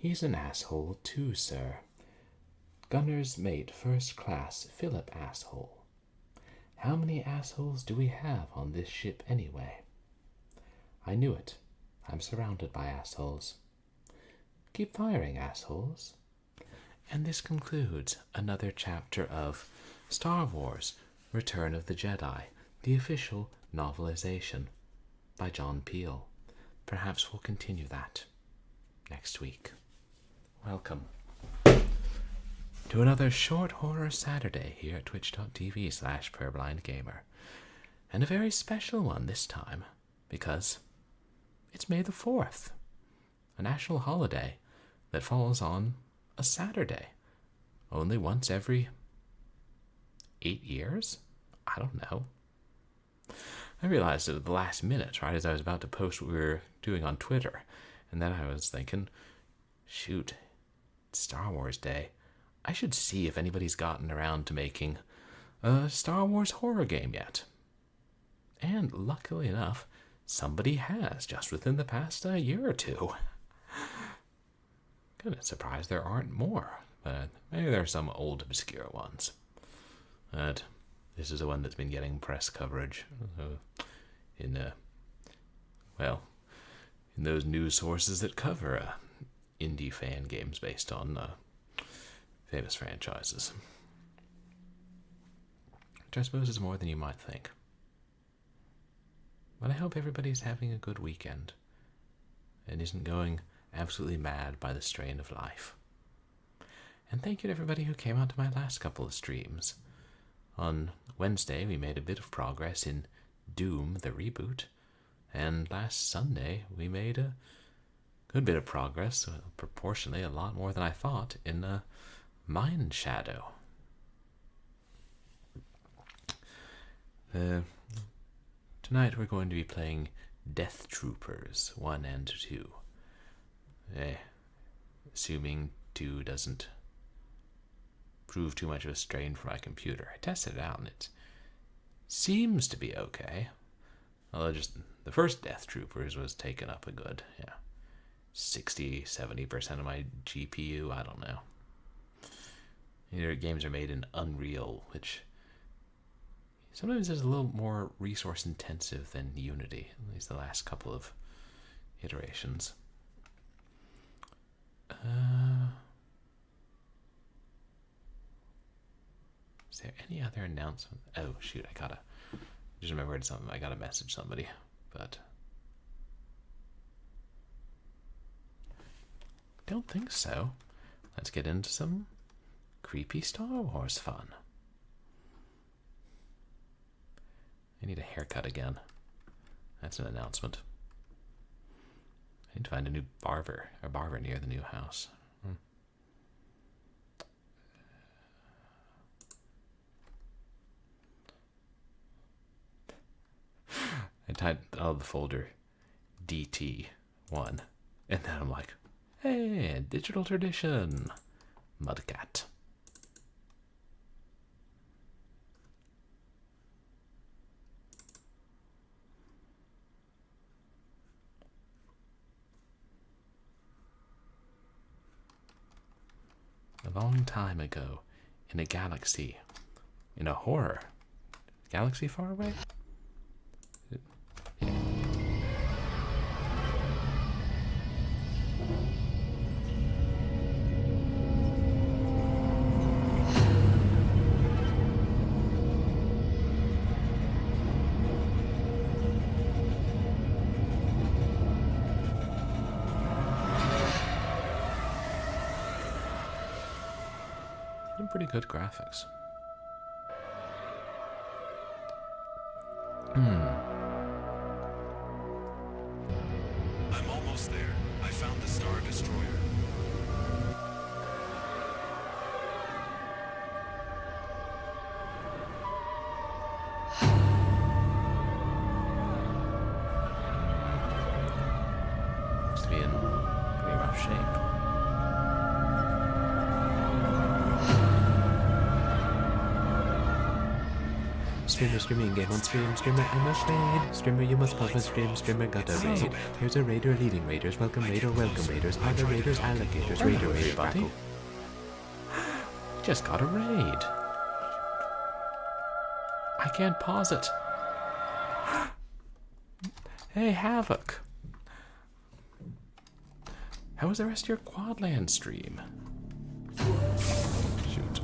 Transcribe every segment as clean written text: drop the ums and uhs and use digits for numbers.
He's an asshole too, sir. Gunner's mate, first class, Philip asshole. How many assholes do we have on this ship anyway? I knew it. I'm surrounded by assholes. Keep firing, assholes. And this concludes another chapter of Star Wars Return of the Jedi, the official novelization by John Peel. Perhaps we'll continue that next week. Welcome to another short horror Saturday here at twitch.tv/purblindgamer. And a very special one this time, because it's May the 4th, a national holiday that falls on a Saturday, only once every 8 years? I don't know. I realized it at the last minute, right as I was about to post what we were doing on Twitter, and then I was thinking, shoot, it's Star Wars Day. I should see if anybody's gotten around to making a Star Wars horror game yet. And luckily enough, somebody has, just within the past year or two. Kind of surprised there aren't more, but maybe there are some old obscure ones. But this is the one that's been getting press coverage in those news sources that cover indie fan games based on famous franchises. Which I suppose is more than you might think. But I hope everybody's having a good weekend and isn't going absolutely mad by the strain of life. And thank you to everybody who came out to my last couple of streams. On Wednesday, we made a bit of progress in Doom, the reboot, and last Sunday, we made a good bit of progress, proportionally a lot more than I thought, in Mind Shadow. Tonight we're going to be playing Deathtroopers 1 and 2. Assuming 2 doesn't prove too much of a strain for my computer. I tested it out and it seems to be okay. Although just the first Deathtroopers was taking up a good 60-70% of my GPU. I don't know. Either games are made in Unreal, which sometimes is a little more resource intensive than Unity, at least the last couple of iterations. Is there any other announcement? Oh shoot, I just remembered something. I gotta message somebody, but don't think so. Let's get into some creepy Star Wars fun. I need a haircut again. That's an announcement. I need to find a new barber near the new house. I titled the folder DT1, and then I'm like, hey, digital tradition, Mudcat. A long time ago, in a galaxy, in a horror galaxy far away? Pretty good graphics. I'm almost there. I found the Star Destroyer. Looks to be in pretty rough shape. Streamer, streaming game on stream. Streamer, I must raid. Streamer, you must pop a stream. Streamer, got a raid. Here's a raider leading raiders. Welcome raider, welcome raiders. Other raiders, alligators. Raider, raider, buddy. Just got a raid. I can't pause it. Hey, Havoc. How was the rest of your Quadland stream? Shoot.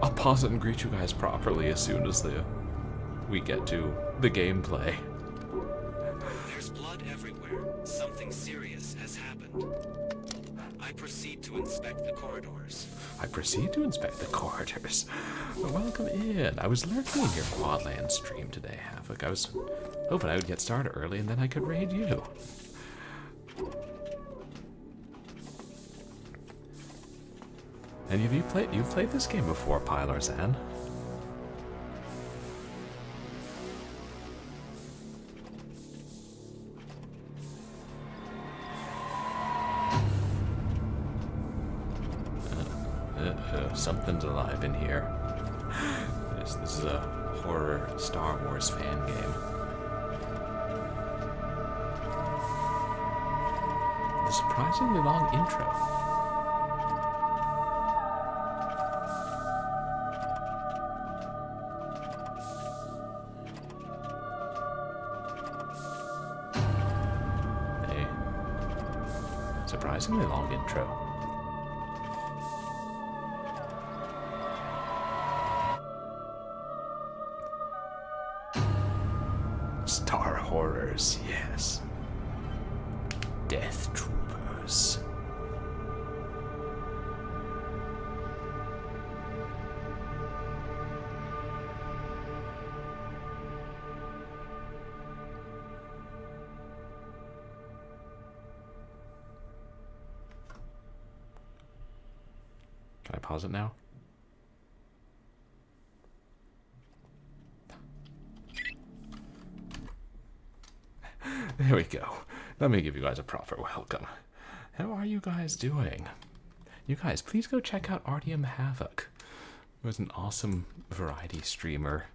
I'll pause it and greet you guys properly as soon as we get to the gameplay. There's blood everywhere. Something serious has happened. I proceed to inspect the corridors. Welcome in. I was lurking in your Quadland stream today, Havoc. I was hoping I would get started early and then I could raid you. And you've played this game before, Pylarzan? Something's alive in here. This is a horror Star Wars fan game. The surprisingly long intro. Surprisingly long intro. Star horrors, yes. Deathtroopers. Can I pause it now? There we go. Let me give you guys a proper welcome. How are you guys doing? You guys, please go check out Artyomhavok. Who's an awesome variety streamer.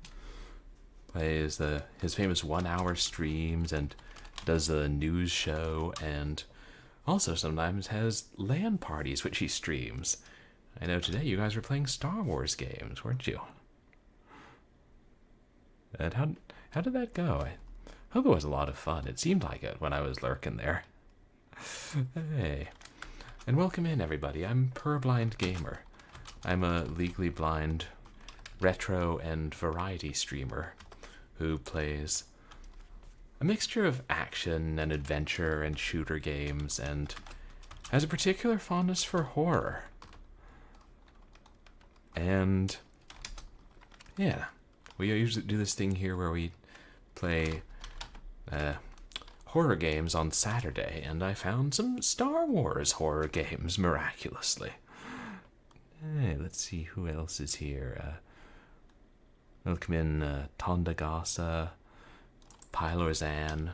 Plays his famous 1-hour streams and does a news show and also sometimes has LAN parties which he streams. I know today you guys were playing Star Wars games, weren't you? And how did that go? I hope it was a lot of fun. It seemed like it when I was lurking there. Hey. And welcome in, everybody. I'm Purblind Gamer. I'm a legally blind retro and variety streamer who plays a mixture of action and adventure and shooter games and has a particular fondness for horror. And yeah, we usually do this thing here where we play horror games on Saturday, and I found some Star Wars horror games miraculously. Hey, let's see who else is here. Welcome in Tondagasa, Pylarzan,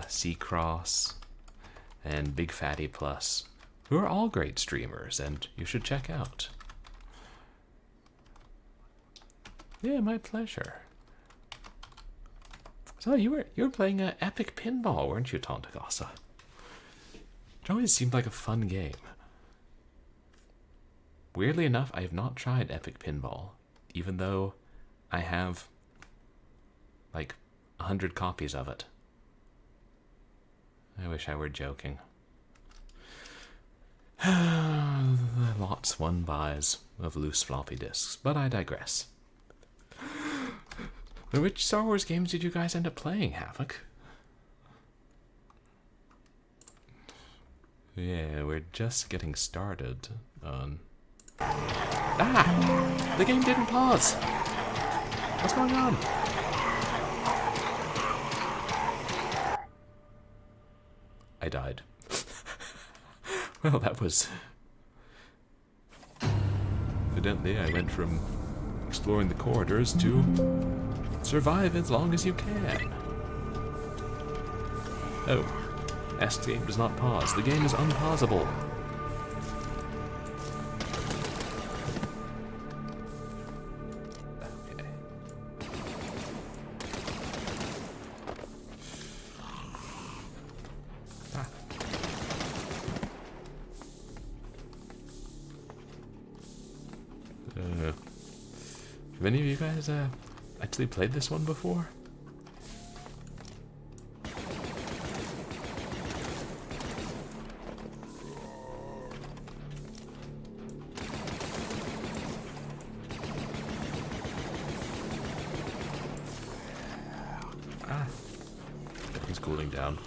Seacross, and Big Fatty Plus, who are all great streamers, and you should check out. Yeah, my pleasure. So you were playing Epic Pinball, weren't you, Tondagasa? It always seemed like a fun game. Weirdly enough, I have not tried Epic Pinball, even though I have like 100 copies of it. I wish I were joking. Lots one buys of loose floppy disks, but I digress. Which Star Wars games did you guys end up playing, Havoc? Yeah, we're just getting started on... Ah! The game didn't pause! What's going on? I died. Well, that was... Evidently, I went from exploring the corridors to survive as long as you can. Oh. Escape does not pause. The game is unpausable. any of you guys actually played this one before? He's cooling down.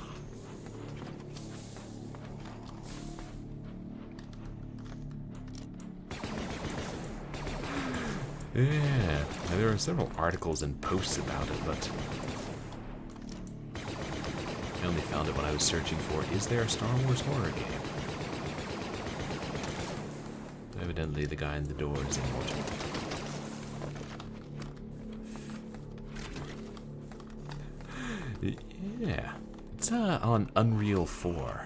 Yeah, there are several articles and posts about it, but I only found it when I was searching for, is there a Star Wars horror game? Evidently the guy in the door is immortal. Yeah, it's on Unreal 4.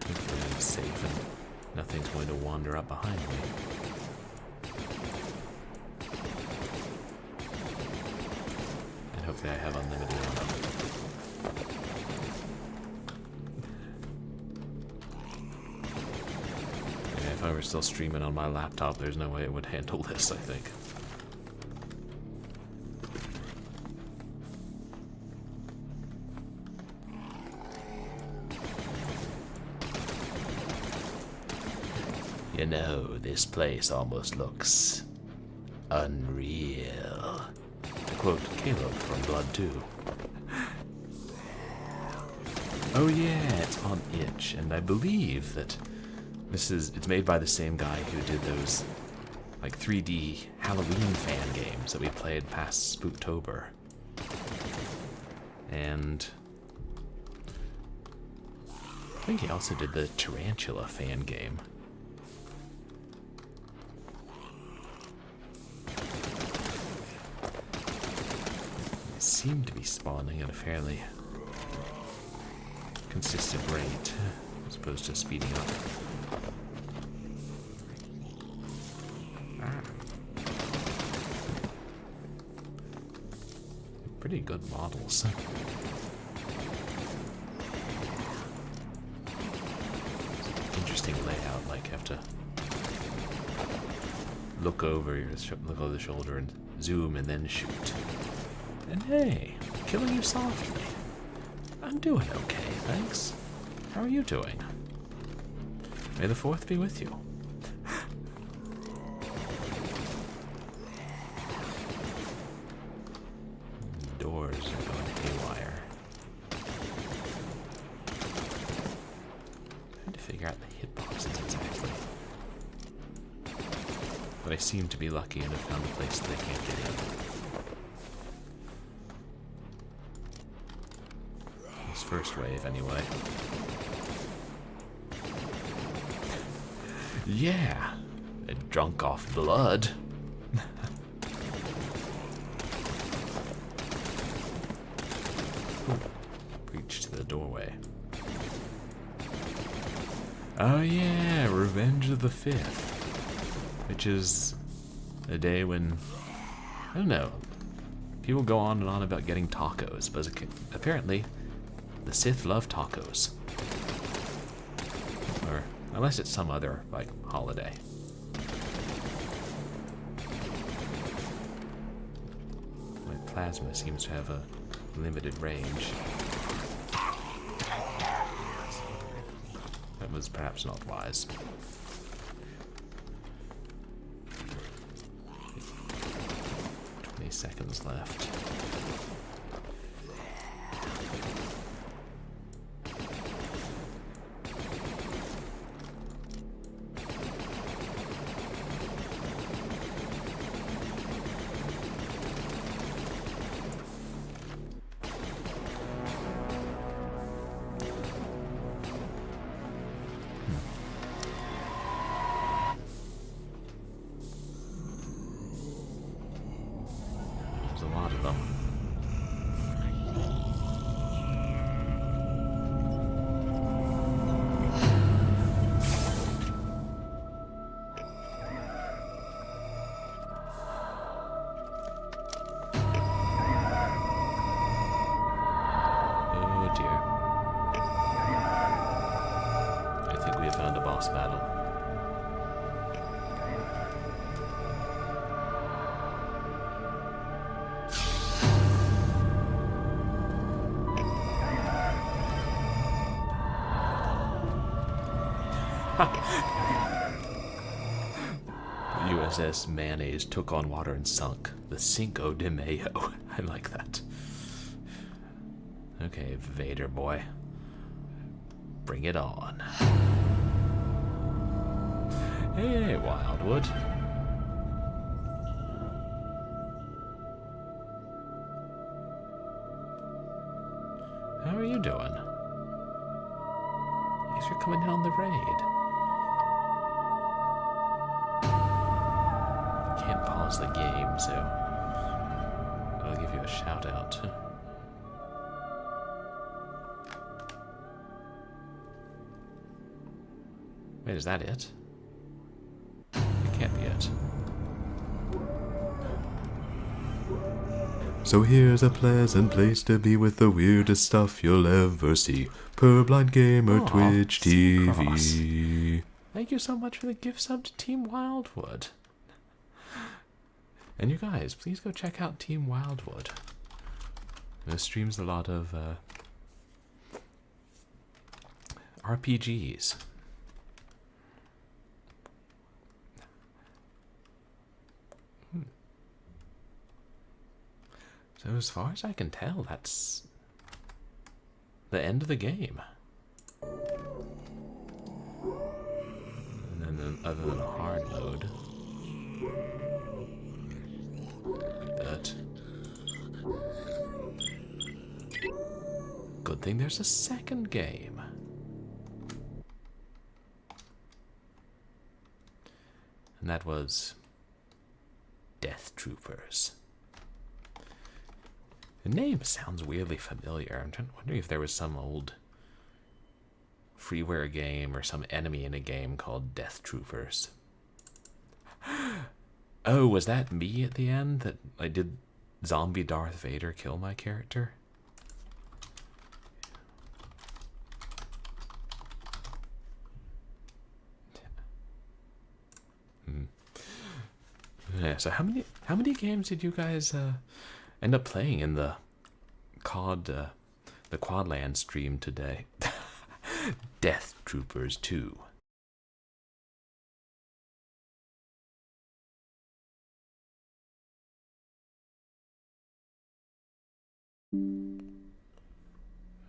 Hopefully I'm safe and nothing's going to wander up behind me. And hopefully I have unlimited ammo. If I were still streaming on my laptop, there's no way it would handle this, I think. You know, this place almost looks unreal. To quote Caleb from Blood 2. Oh yeah, it's on itch, and I believe that it's made by the same guy who did those, like, 3D Halloween fan games that we played past Spooktober. And I think he also did the Tarantula fan game. They seem to be spawning at a fairly consistent rate, as opposed to speeding up. Pretty good models. Interesting layout, like you have to look over the shoulder and zoom and then shoot. And hey, killing you softly. I'm doing okay, thanks. How are you doing? May the 4th be with you. Doors are going haywire. Trying to figure out the hitboxes exactly. But I seem to be lucky and have found a place that I can't get in. This first wave, anyway. Yeah, drunk off blood. Breach to the doorway. Oh yeah, Revenge of the 5th. Which is a day when, I don't know, people go on and on about getting tacos, but apparently the Sith love tacos. Or, unless it's some other, like, holiday. My plasma seems to have a limited range. That was perhaps not wise. 20 seconds left. There's a lot of them. found a boss battle. The USS Mayonnaise took on water and sunk. The Cinco de Mayo. I like that. Okay, Vader boy. Bring it on. Hey, Wildwood. How are you doing? Thanks for coming in on the raid. Can't pause the game, so I'll give you a shout out. Wait, is that it? It can't be it. So here's a pleasant place to be with the weirdest stuff you'll ever see. Purblind Gamer, Aw, Twitch Cross. TV. Thank you so much for the gift sub to Team Wildwood. And you guys, please go check out Team Wildwood. This streams a lot of RPGs. So as far as I can tell, that's the end of the game. And then other than hard mode. That. Good thing there's a second game. And that was Deathtroopers. The name sounds weirdly familiar. I'm wondering if there was some old freeware game or some enemy in a game called Deathtroopers. Oh, was that me at the end? That I did zombie Darth Vader kill my character? Yeah, so how many games did you guys end up playing in the Quadland stream today? Deathtroopers 2.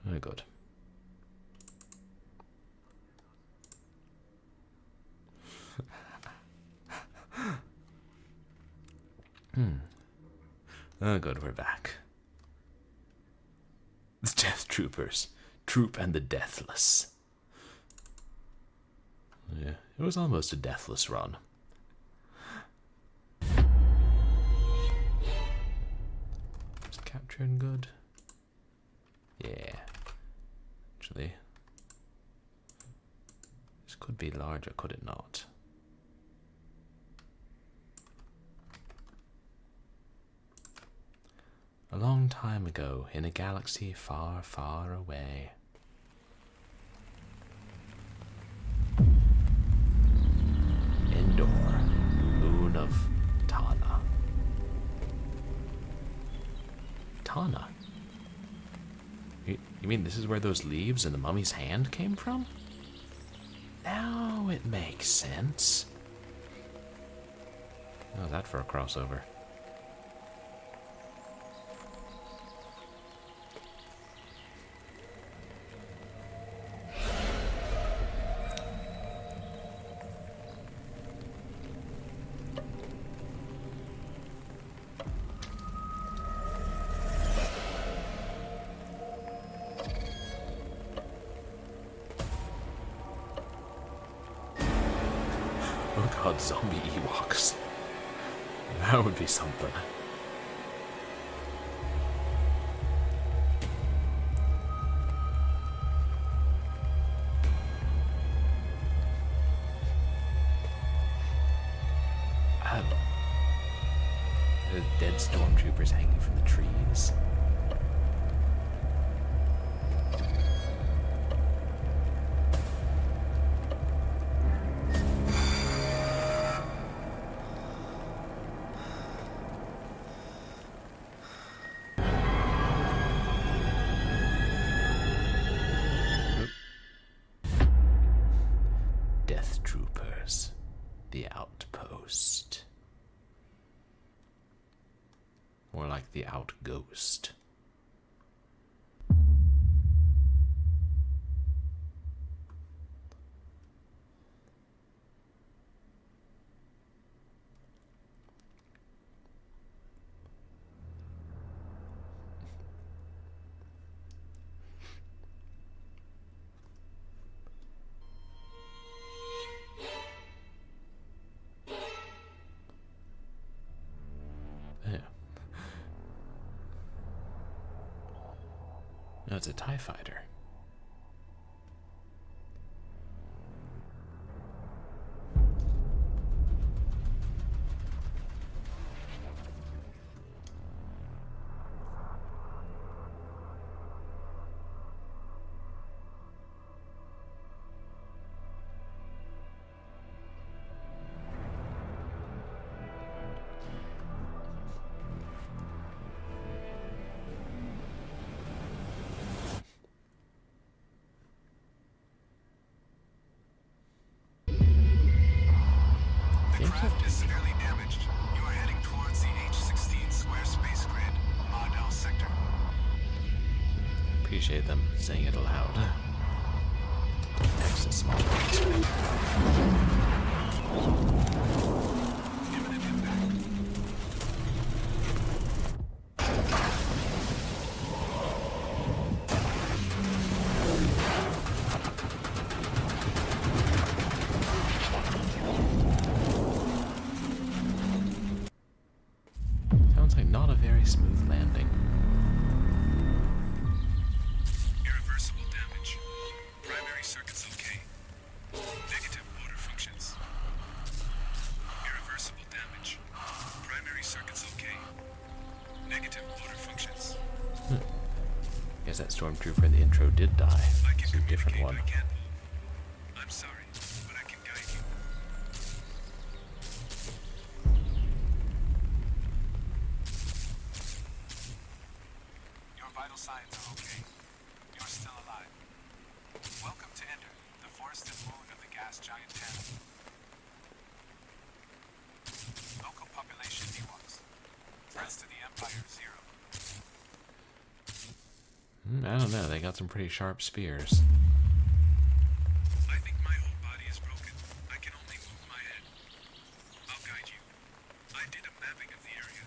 Very good. Oh, good, we're back. The Deathtroopers. Troop and the Deathless. Yeah, it was almost a deathless run. Is capturing good? Yeah. Actually, this could be larger, could it not? A long time ago, in a galaxy far, far away. Endoor, moon of Tana. Tana? You mean this is where those leaves in the mummy's hand came from? Now it makes sense. How's that for a crossover? Oh god, Zombeewoks. That would be something. There's dead stormtroopers hanging from the trees. Deathtroopers. The Outpost. More like the Outghost. No, it's a TIE fighter. The craft is severely damaged. You are heading towards the H-16 square space grid, Model sector. Appreciate them saying it aloud. Next is small. Imminent impact. Sounds like not a very smooth landing. Irreversible damage. Primary circuits okay. Negative motor functions. Irreversible damage. Primary circuits okay. Negative motor functions. Guess that stormtrooper in the intro did die. I can It's a different communicate, one. I can't move. I'm sorry, but I can guide you. Your vital signs are okay. You're still alive. Welcome to Endoor, the forested moon of the gas giant Tanner. Local population Ewoks. Threats to the Empire, 0. I don't know, they got some pretty sharp spears. I think my whole body is broken. I can only move my head. I'll guide you. I did a mapping of the area.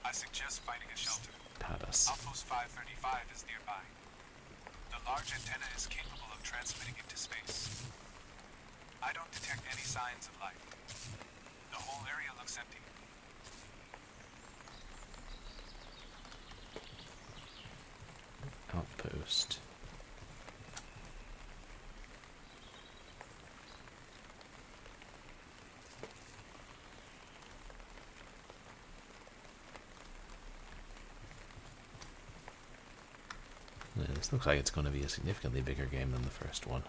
I suggest finding a shelter. Tadas. Outpost 535 is nearby. The large antenna is capable of transmitting into space. I don't detect any signs of life. The whole area looks empty. Outpost. Yeah, this looks like it's going to be a significantly bigger game than the first one.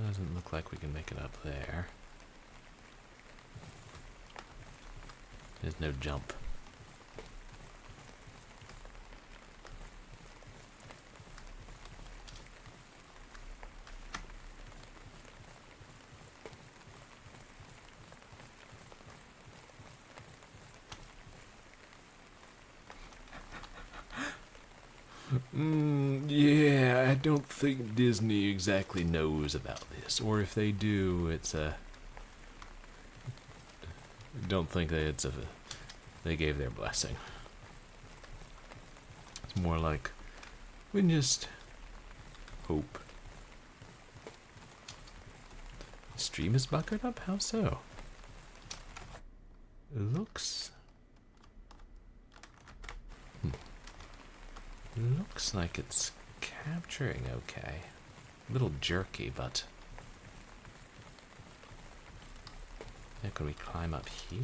Doesn't look like we can make it up there. There's no jump. Yeah, I don't think Disney exactly knows about this, or if they do, it's a. Don't think that it's a. They gave their blessing. It's more like we can just hope. The stream is buckered up. How so? It looks. Looks like it's capturing okay. A little jerky, but... Yeah, can we climb up here?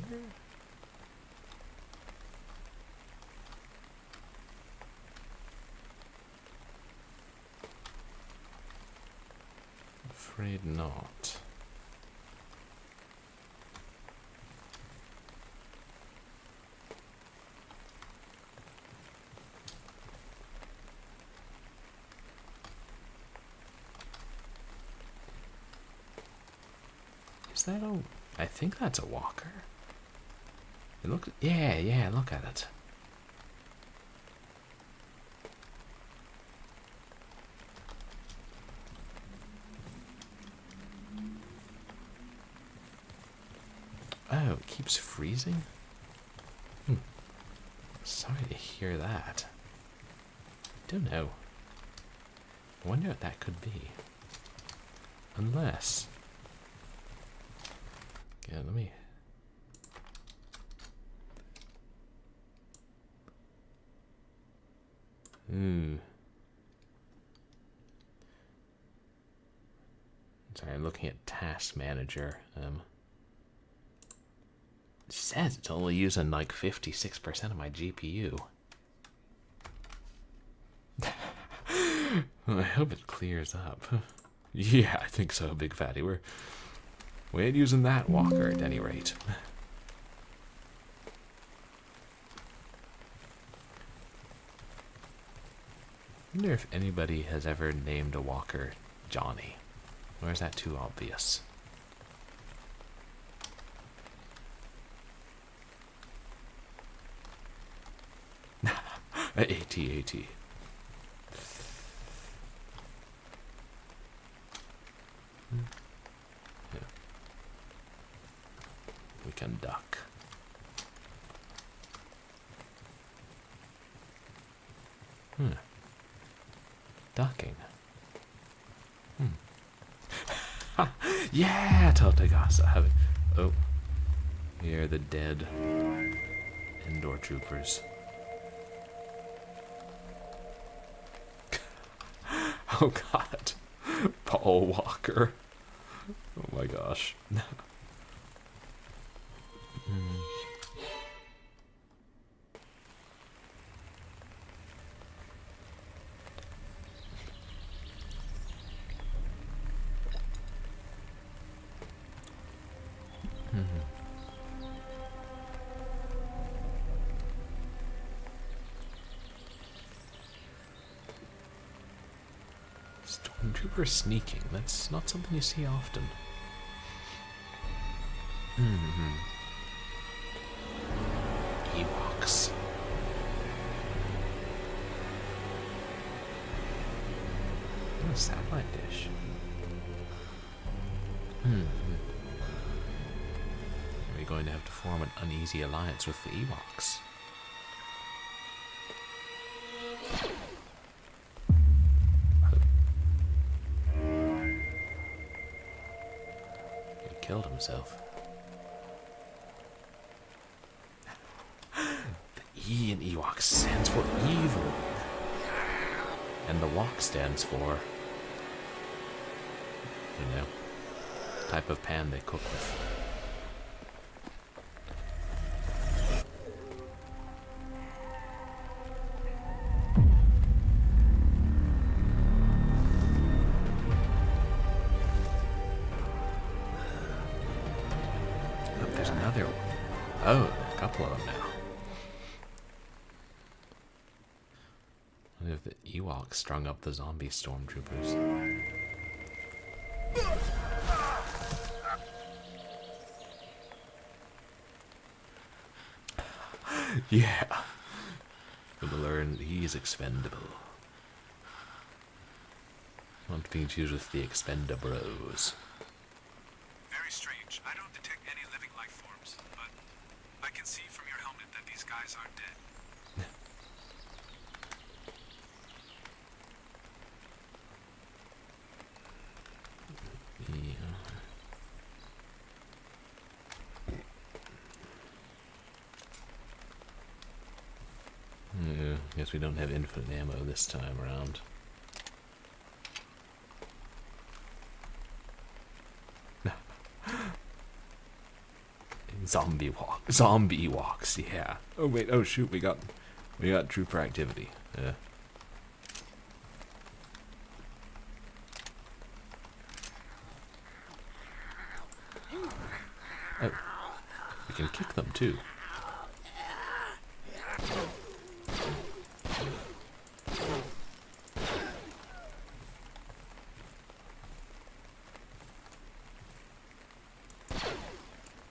afraid not. Is that a... I think that's a walker. It looks... Yeah, look at it. Oh, it keeps freezing? Sorry to hear that. Don't know. I wonder what that could be. Unless... Yeah, let me... Sorry, I'm looking at Task Manager. It says it's only using like 56% of my GPU. Well, I hope it clears up. Yeah, I think so, Big Fatty. We ain't using that walker at any rate. I wonder if anybody has ever named a walker Johnny. Or is that too obvious? AT. Yeah. We can duck. Ducking. Yeah, Totagasa. Oh, we are the dead Endoor troopers. Oh God, Paul Walker. Oh my gosh. Stormtrooper sneaking, that's not something you see often. Ewoks. Oh, satellite dish. Are we going to have to form an uneasy alliance with the Ewoks? Killed himself. The E in Ewok stands for evil. And the Wok stands for, you know, type of pan they cook with. Oh, a couple of them now. I wonder if the Ewoks strung up the zombie stormtroopers. Yeah. Gonna learn he's expendable. Want to be confused with the Expendabros. Very strange. I don't detect any living life forms, but I can see from your helmet that these guys aren't dead. Yeah, guess we don't have infinite ammo this time around. Zombeewoks, yeah. Oh wait, oh shoot, we got trooper activity. Yeah. We can kick them too.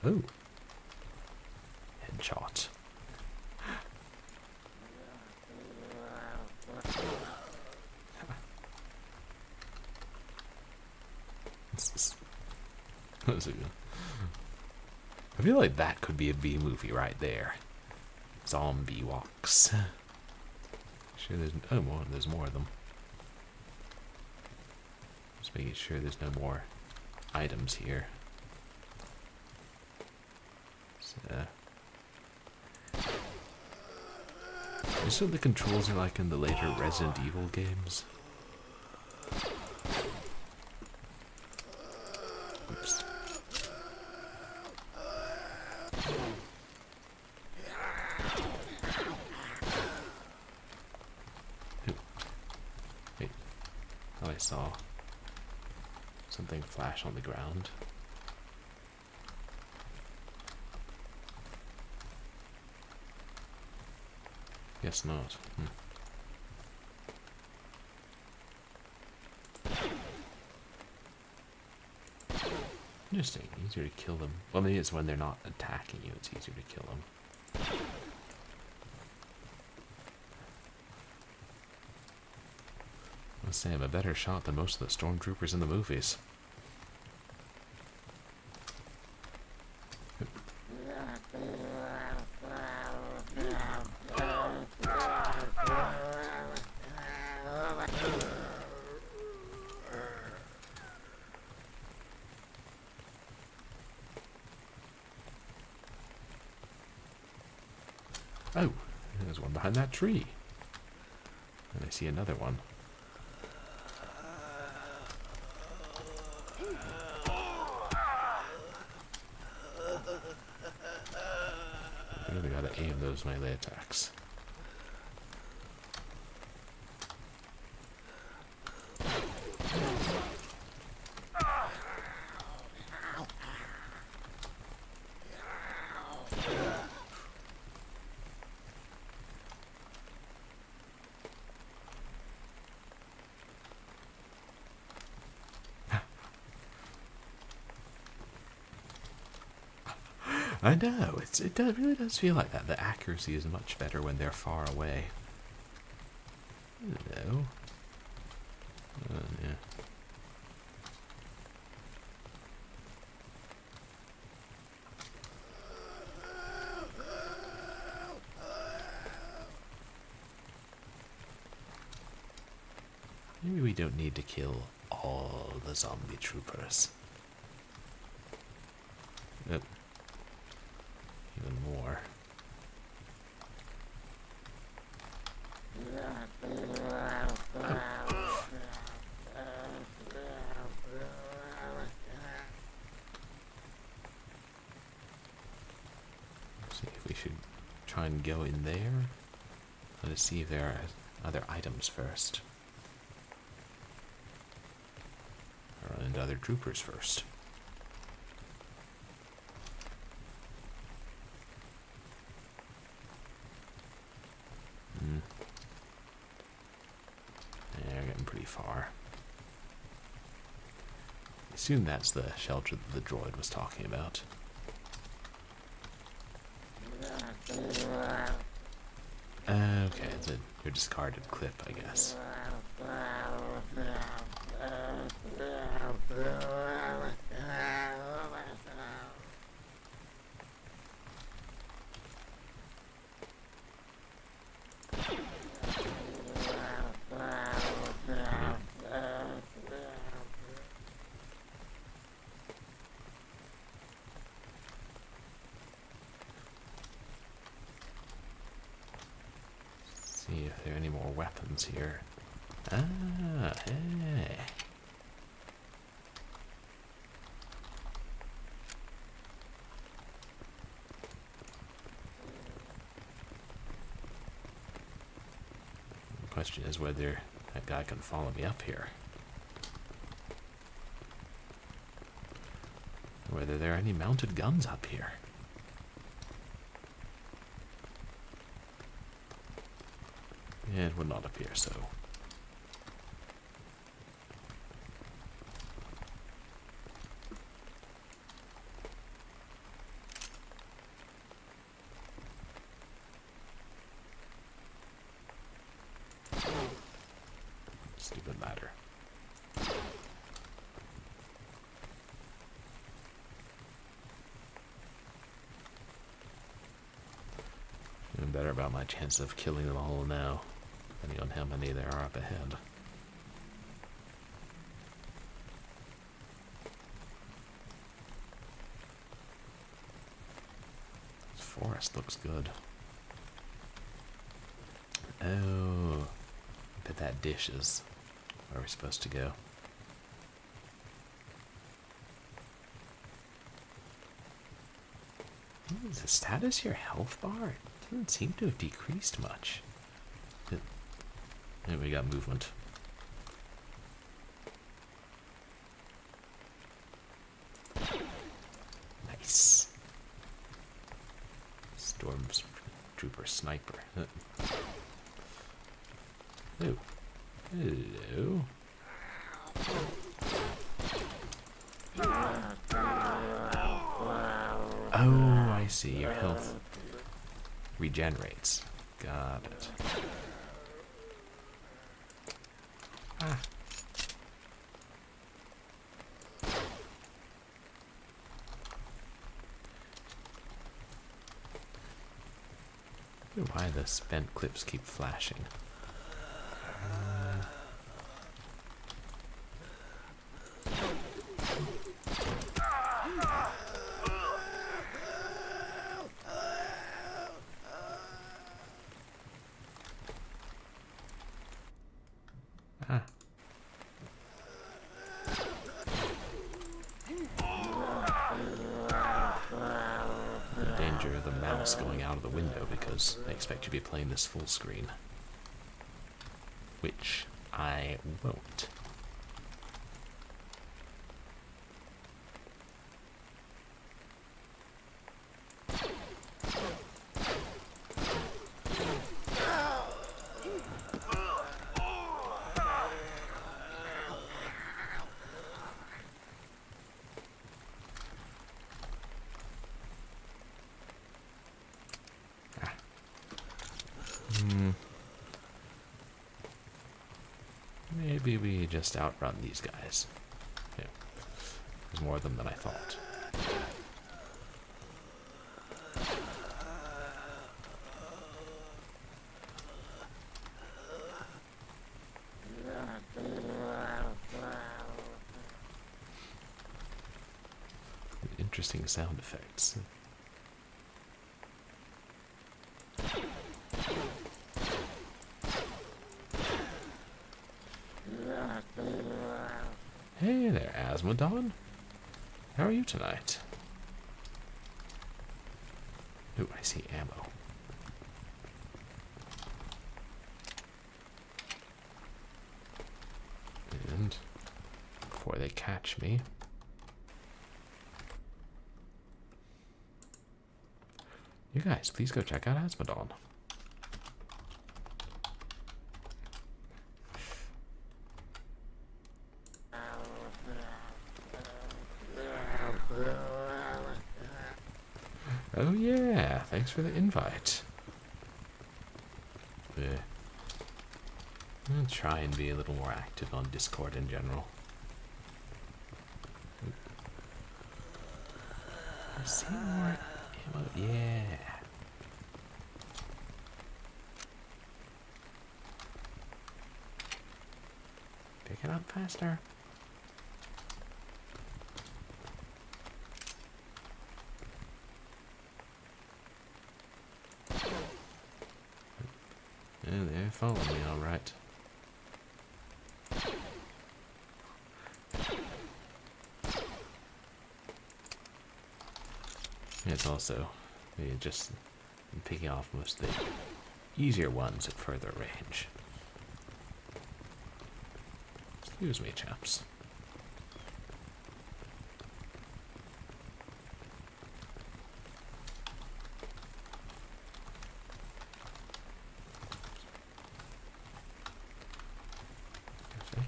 Oh. Headshot. I feel like that could be a B movie right there. Zombeewoks. Sure, there's more of them. Just making sure there's no more items here. Just what the controls are like in the later Resident Evil games. Oops. Wait, I thought I saw something flash on the ground. Guess not. Interesting. Easier to kill them. Well, maybe it's when they're not attacking you, it's easier to kill them. I must say, I'm a better shot than most of the stormtroopers in the movies. Oh, there's one behind that tree. And I see another one. I really gotta aim those melee attacks. I know, it really does feel like that. The accuracy is much better when they're far away. Hello. Yeah. Maybe we don't need to kill all the zombie troopers. Yep. Even more. See if we should try and go in there. Let us see if there are other items first. Or run into other troopers first. Yeah, we're getting pretty far. I assume that's the shelter that the droid was talking about. Okay, it's your discarded clip, I guess. See if there are any more weapons here. Ah, hey. The question is whether that guy can follow me up here. Whether there are any mounted guns up here. It would not appear so. Stupid ladder. Feeling better about my chance of killing them all now, depending on how many there are up ahead. This forest looks good. Oh, I bet that dish is where we're supposed to go. Is the status your health bar? It doesn't seem to have decreased much. And we got movement. Nice. Stormtrooper sniper. Oh. Hello. Oh, I see. Your health regenerates. Got it. Ah. I wonder why the spent clips keep flashing. Danger of the mouse going out of the window because I expect you to be playing this full screen. Which I won't. Maybe we just outrun these guys. Yeah. There's more of them than I thought. Interesting sound effects. Hey there, Asmodon. How are you tonight? Ooh, I see ammo. And before they catch me, you guys, please go check out Asmodon. Oh yeah, thanks for the invite. I'll try and be a little more active on Discord in general. I see more ammo. Yeah. Pick it up faster. Yeah, they're following me all right. It's also just picking off most of the easier ones at further range. Excuse me, chaps.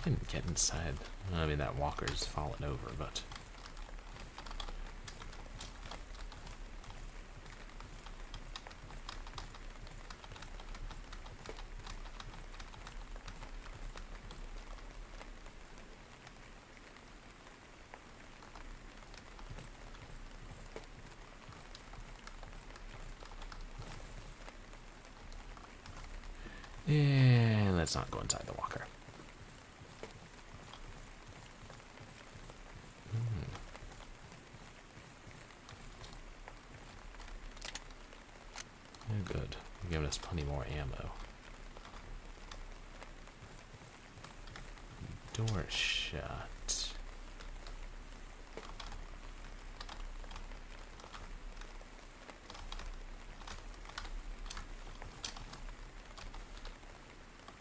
can get inside. I mean, that walker's fallen over, but... And let's not go inside the walker. Oh, good. You're giving us plenty more ammo. Door shut.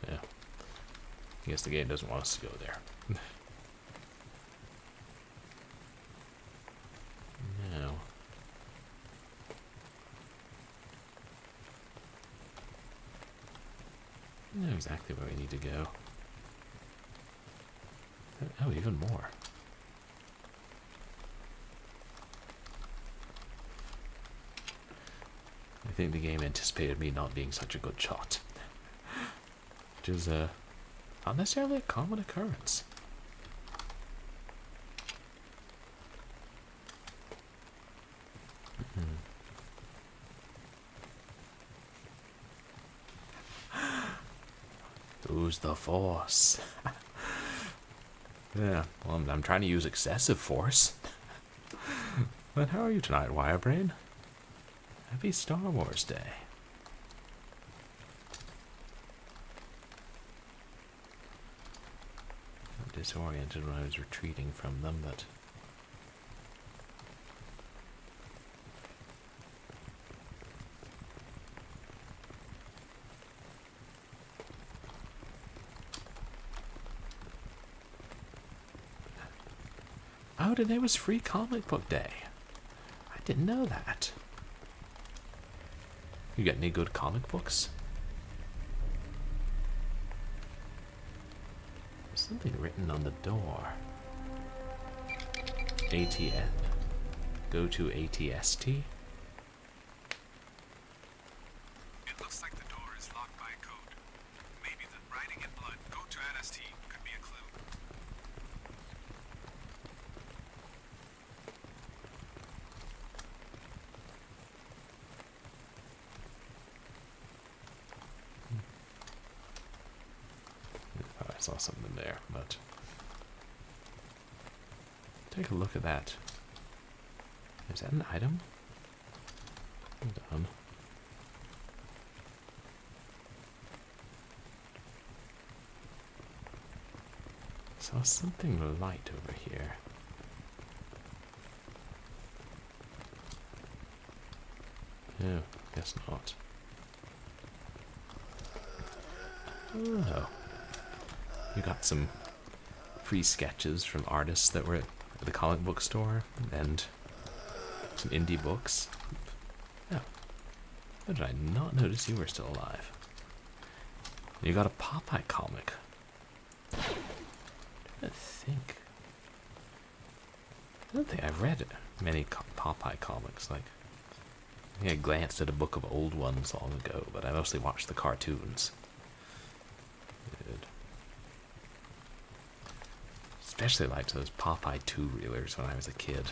Yeah. I guess the game doesn't want us to go there. No. I know exactly where we need to go. Oh, even more. I think the game anticipated me not being such a good shot. Which is not necessarily a common occurrence. Use the force. Yeah, well, I'm trying to use excessive force. But how are you tonight, Wirebrain? Happy Star Wars Day. I'm disoriented when I was retreating from them, but... Oh, today was free comic book day. I didn't know that. You got any good comic books? There's something written on the door. ATF. Go to ATST. It looks like the door is locked by a code. Maybe the writing in blood, go to ATST, could be a clue. I saw something there, but... Take a look at that. Is that an item? Hold on. Saw something light over here. Oh, guess not. Oh. You got some free sketches from artists that were at the comic book store, and some indie books. Oh. How did I not notice you were still alive? You got a Popeye comic. I don't think I've read many Popeye comics. Like, I think I glanced at a book of old ones long ago, but I mostly watched the cartoons. Good. Especially liked those Popeye 2-reelers when I was a kid.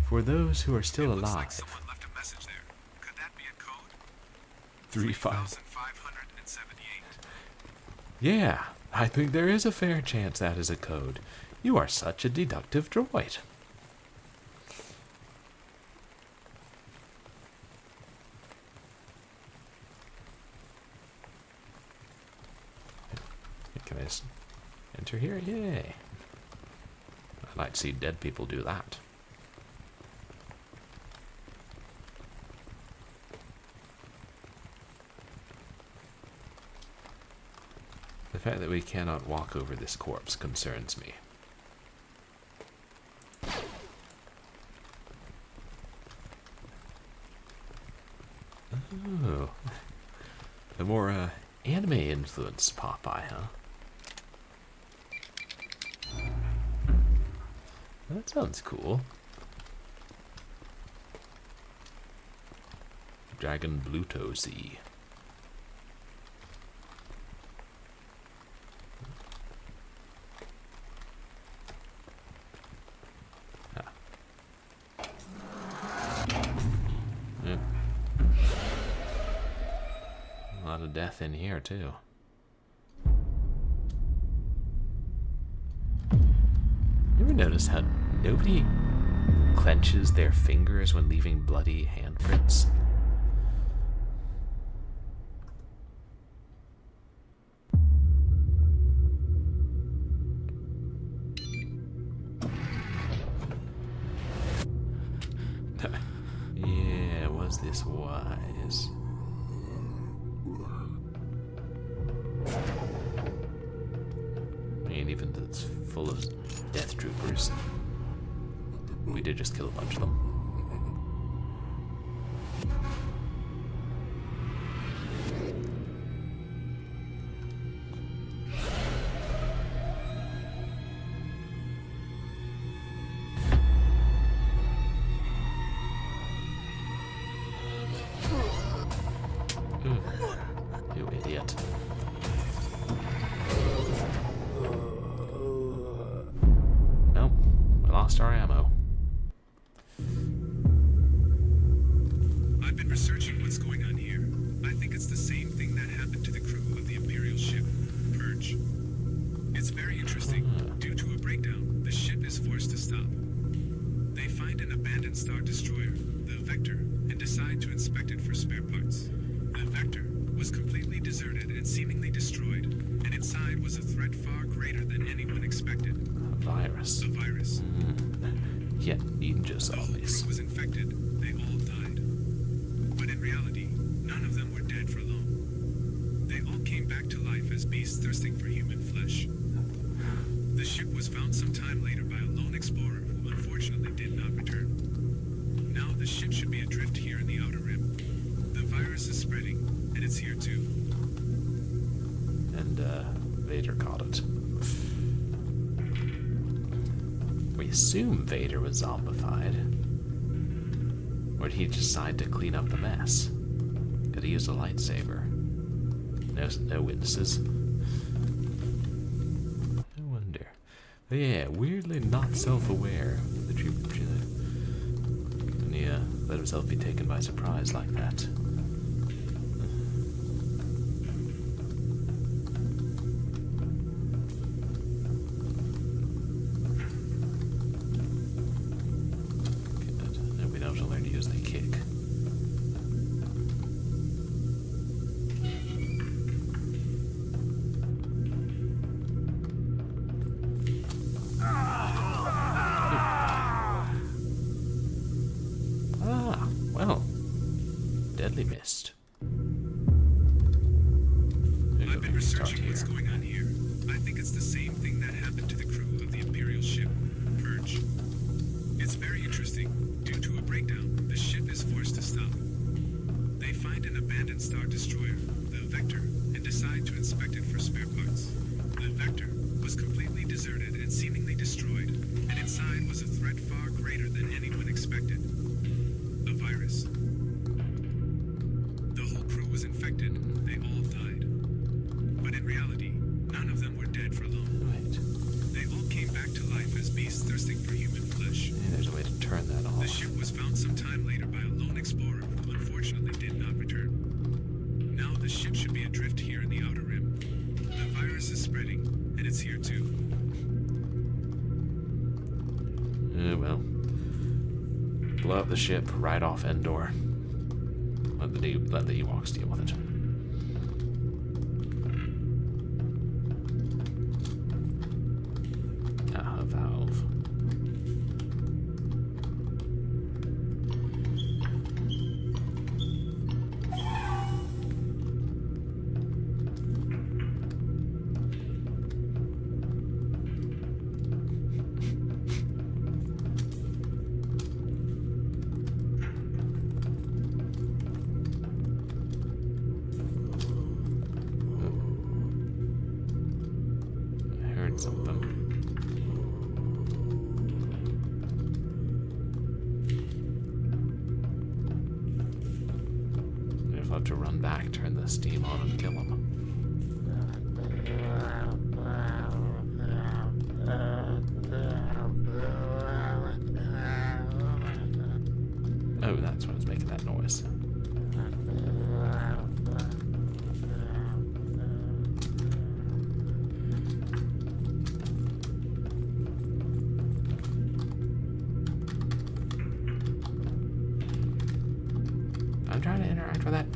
For those who are still alive. Like someone left a message there. Could that be a code? 3578. Yeah, I think there is a fair chance that is a code. You are such a deductive droid. Can I just enter here? Yay. I'd like to see dead people do that. The fact that we cannot walk over this corpse concerns me. Oh. A more anime-influenced Popeye, huh? That sounds cool. Dragon Bluto Sea. Yep. A lot of death in here, too. You ever notice how nobody clenches their fingers when leaving bloody handprints? Yeah, was this wise? I mean, even though it's full of Deathtroopers, we did just kill a bunch of them. You idiot. Nope, we lost our ammo. I've been researching what's going on here. I think it's the same thing that happened to the crew of the Imperial ship, Purge. It's very interesting. Due to a breakdown, the ship is forced to stop. They find an abandoned Star Destroyer, the Vector, and decide to inspect it for spare parts. The Vector was completely deserted and seemingly destroyed, and inside was a threat far greater than anyone expected. A virus. A virus. Yeah, ninja The whole zombies. crew was infected. They all died. But in reality, none of them were dead for long. They all came back to life as beasts thirsting for human flesh. The ship was found some time later by a lone explorer who unfortunately did not return. Now the ship should be adrift here in the Outer Rim. The virus is spreading, and it's here too. And, Vader caught it. We assume Vader was zombified. Or did he decide to clean up the mess? Could he use a lightsaber? No witnesses. I wonder. But yeah, weirdly not self-aware. The trooper, when he let himself be taken by surprise like that. Good. Now we know to learn to use the kick. Ah, well. Deadly mist. I've been researching what's going on here. I think it's the same thing that happened to the crew of the Imperial ship, Purge. It's very interesting. Due to a breakdown, the ship is forced to stop. They find an abandoned Star Destroyer, the Vector, and decide to inspect it for spare parts. The Vector was completely deserted and seemingly destroyed, and inside was a threat far greater than anyone expected. A virus. The whole crew was infected. They all died. But in reality, none of them were dead for long. Right. They all came back to life as beasts thirsting for human flesh. Yeah, there's a way to turn that off. The ship was found some time later by a lone explorer who unfortunately did not return. Now the ship should be adrift here in the Outer Rim. The virus is spreading, and it's here too. Well. Blow up the ship right off Endoor. Let the Ewoks deal with it. Ah, a valve. something. Maybe I'll have to run back, turn the steam on, and kill him. Oh, that's what was making that noise. I'm trying to interact with that.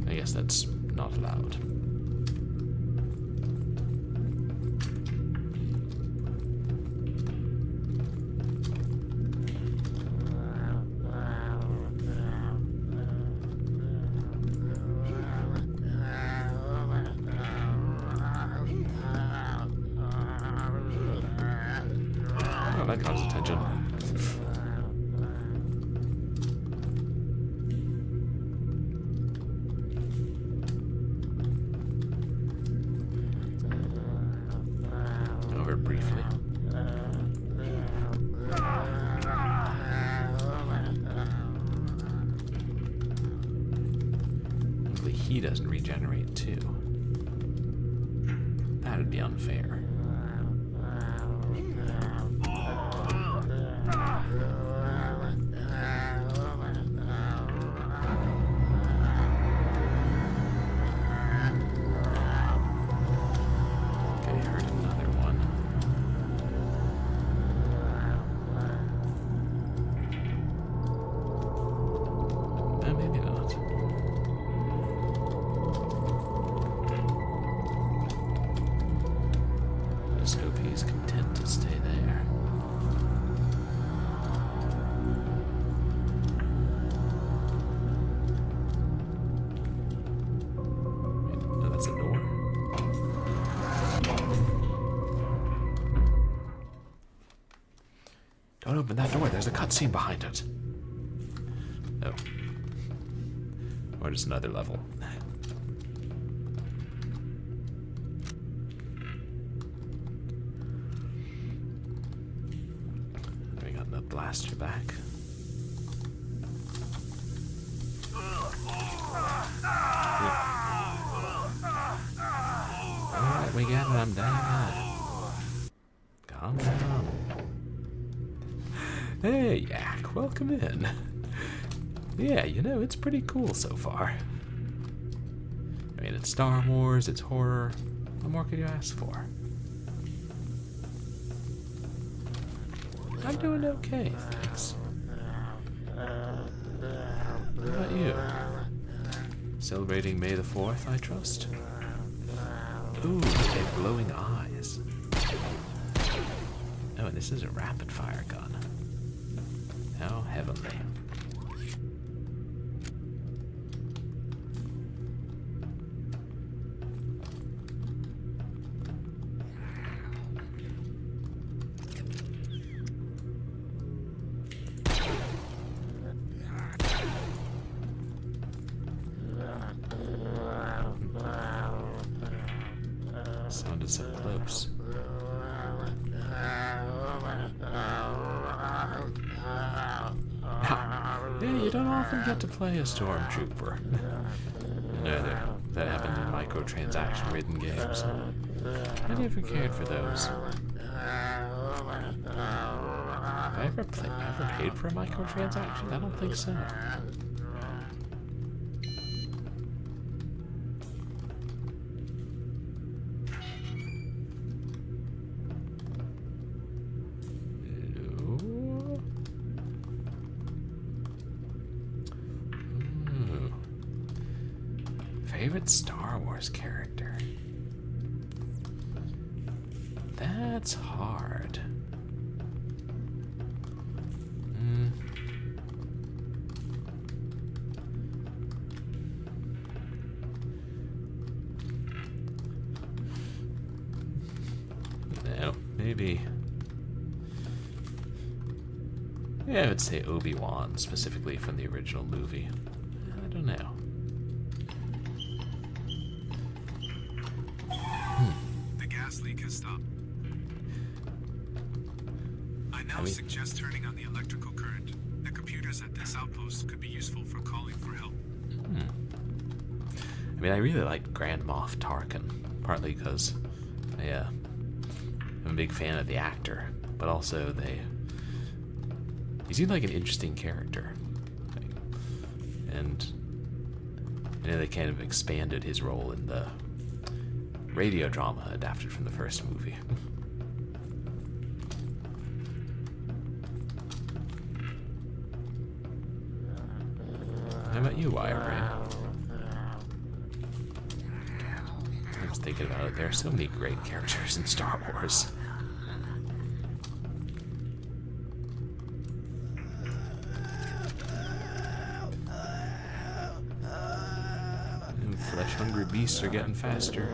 No. I guess that's not allowed. That caught his attention. Over briefly. Hopefully he doesn't regenerate too. That would be unfair. Don't open that door, there's a cutscene behind it. Oh. Or just another level. We got the blaster back. Alright, we got it, I'm down. Calm down. Hey, Yak, welcome in. Yeah, you know, it's pretty cool so far. I mean, it's Star Wars, it's horror. What more could you ask for? I'm doing okay, thanks. What about you? Celebrating May the 4th, I trust? Ooh, they have glowing eyes. Oh, and this is a rapid-fire gun. How heavenly. Sounded so close. Yeah, you don't often get to play a stormtrooper. No, that happened in microtransaction-ridden games. I never cared for those. Have I ever paid for a microtransaction? I don't think so. Favorite Star Wars character? That's hard. No, maybe Yeah, I would say Obi-Wan, specifically from the original movie. I don't know. The gas leak has stopped. I now suggest turning on the electrical current. The computers at this outpost could be useful for calling for help. I mean, I really like Grand Moff Tarkin, partly because I'm a big fan of the actor, but also he seemed like an interesting character. And I know they kind of expanded his role in the radio drama adapted from the first movie. How about you, Wirebrain? I was thinking about it. There are so many great characters in Star Wars. And flesh-hungry beasts are getting faster.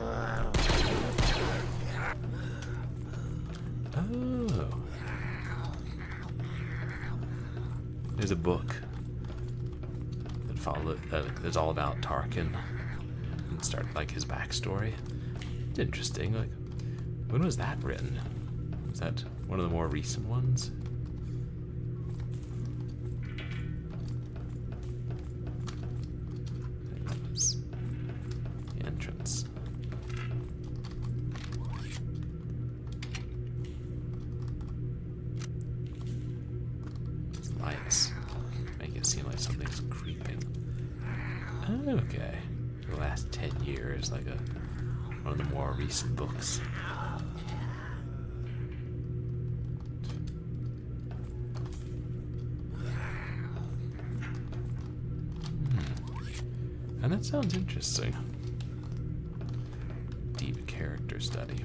Oh. There's a book that's all about Tarkin and start like his backstory. It's interesting. Like, when was that written? Was that one of the more recent ones? That was the entrance. These lights make it seem like something's creeping. Okay. The last 10 years, like one of the more recent books. And that sounds interesting. Deep character study.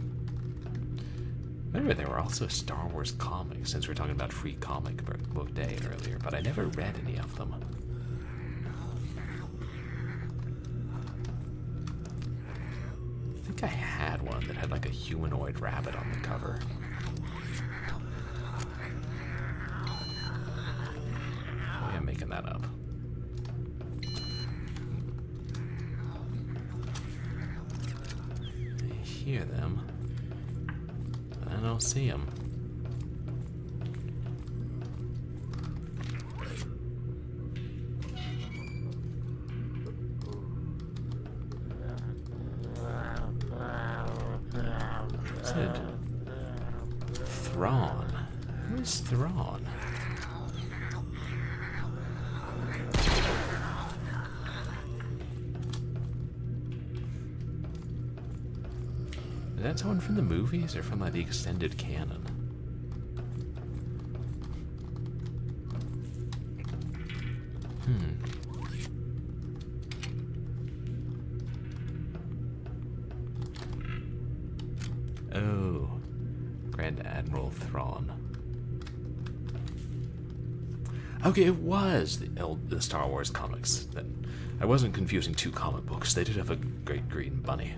Remember, there were also Star Wars comics, since we were talking about Free Comic Book Day earlier, but I never read any of them. I had one that had like a humanoid rabbit on the cover. Maybe I'm making that up. I hear them, but I don't see them. Thrawn. Who's Thrawn? Is that someone from the movies or from like the extended canon? Oh, Grand Admiral Thrawn. Okay, it was the Star Wars comics. I wasn't confusing two comic books. They did have a great green bunny.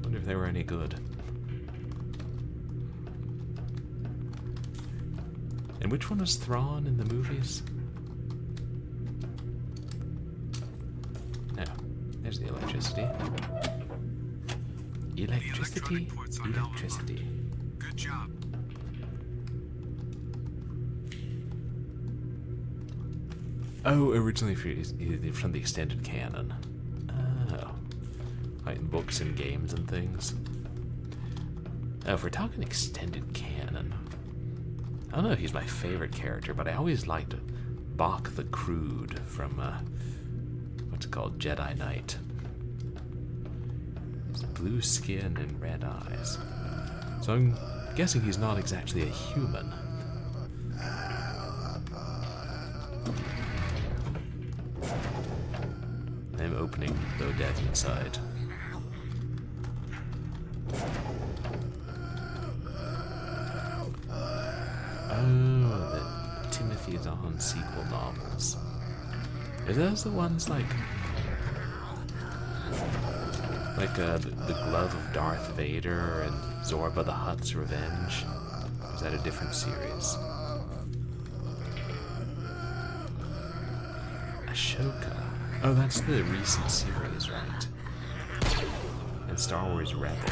Wonder if they were any good. And which one was Thrawn in the movies? No, there's the electricity. Electricity, electricity. Good job. Oh, originally from the extended canon. Oh. Like books and games and things. Oh, if we're talking extended canon, I don't know if he's my favorite character, but I always liked Bach the Crude from, what's it called, Jedi Knight. His blue skin and red eyes. So I'm guessing he's not exactly a human. I'm opening tayoDEV inside. Oh, the Timothy Zahn sequel novels. Are those the ones like the Glove of Darth Vader and Zorba the Hutt's Revenge? Is that a different series? Ashoka. Oh, that's the recent series, right? And Star Wars Rebels.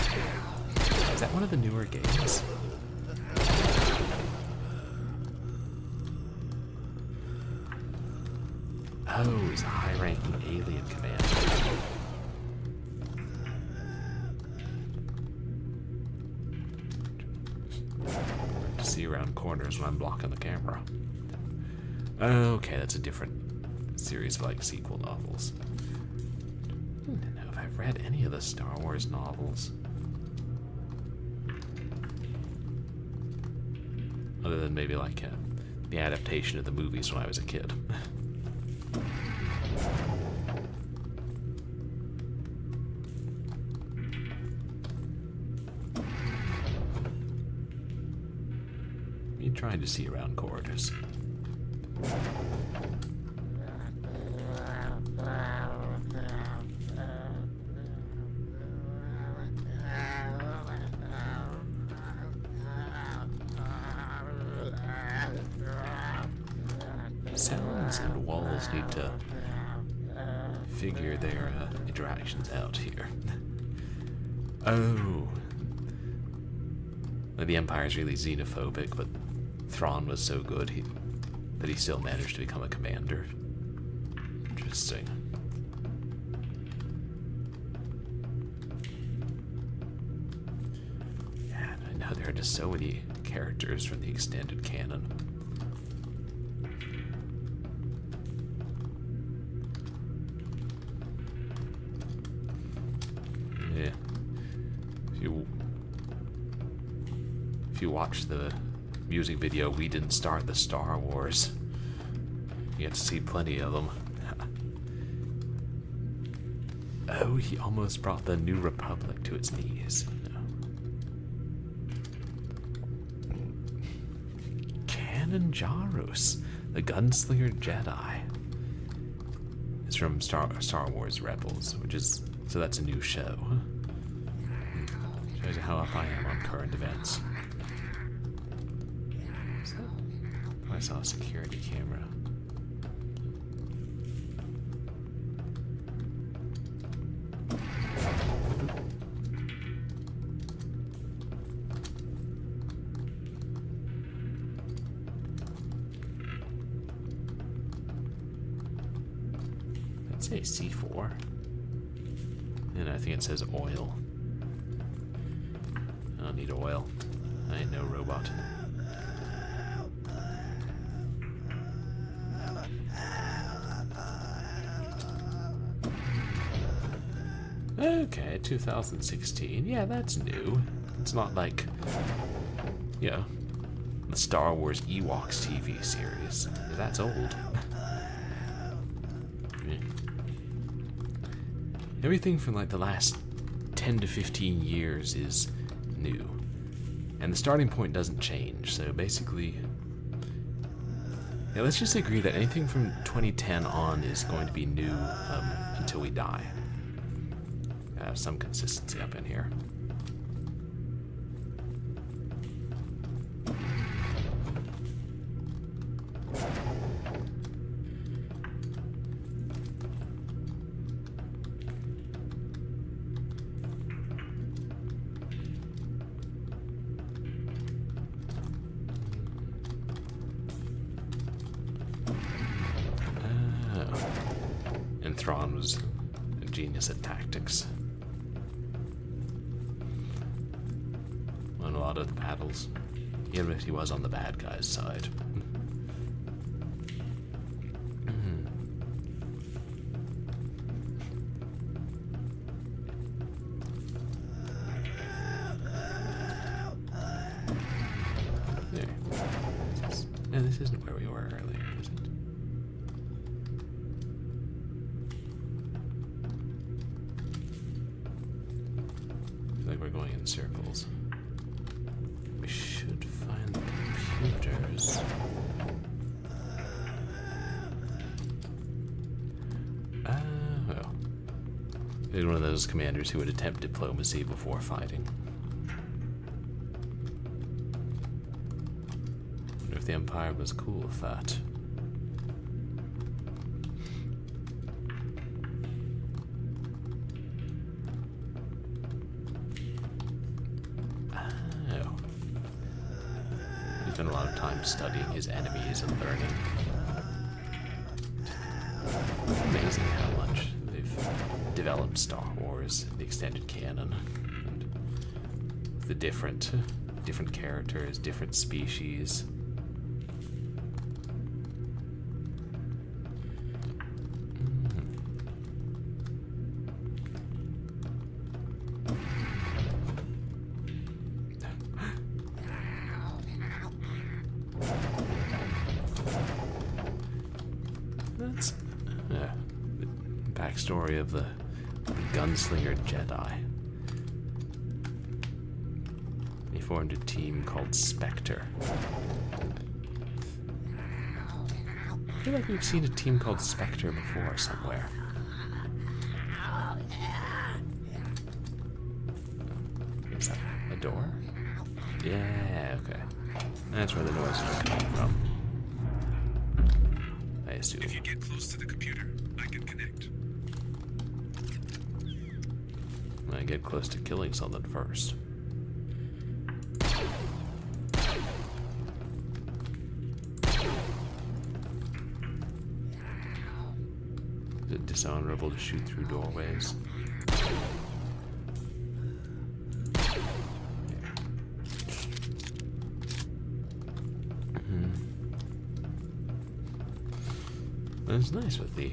Is that one of the newer games? Oh, he's a high-ranking alien commander. To see around corners when I'm blocking the camera. Okay, that's a different series of like sequel novels. I don't know if I've read any of the Star Wars novels. Other than maybe like the adaptation of the movies when I was a kid. Me trying to see around corridors. Sounds and walls need to figure their interactions out here. Oh. The Empire's really xenophobic, but Thrawn was so good that he still managed to become a commander. Interesting. Yeah, I know there are just so many characters from the extended canon. Yeah. If you watch the music video, We Didn't Start the Star Wars, you get to see plenty of them. Oh, he almost brought the New Republic to its knees. No. Kanan Jarrus, the Gunslinger Jedi. It's from Star Wars Rebels, which is, so that's a new show. Shows you how up I am on current events. I saw a security camera. I'd say C4. And I think it says oil. I don't need oil. I ain't no robot. Okay, 2016. Yeah, that's new. It's not like, you know, the Star Wars Ewoks TV series. That's old. Everything from like the last 10 to 15 years is new. And the starting point doesn't change, so basically, yeah, let's just agree that anything from 2010 on is going to be new until we die. Have some consistency up in here. And Thrawn was a genius at tactics. A lot of the battles, even if he was on the bad guy's side. There. No, this isn't where we were earlier, is it? I feel like we're going in circles. Should find the computers. Well. He's one of those commanders who would attempt diplomacy before fighting. the Empire was cool with that. Oh. He spent a lot of time studying his enemies and learning. It's amazing how much they've developed Star Wars, the extended canon, and the different characters, different species. That's the backstory of the gunslinger Jedi. He formed a team called Spectre. I feel like we've seen a team called Spectre before somewhere. Is that a door? Yeah, okay. That's where the noises are coming from. I assume. If you get close to the computer, I can connect. I get close to killing something first. Is it dishonorable to shoot through doorways? But it's nice with the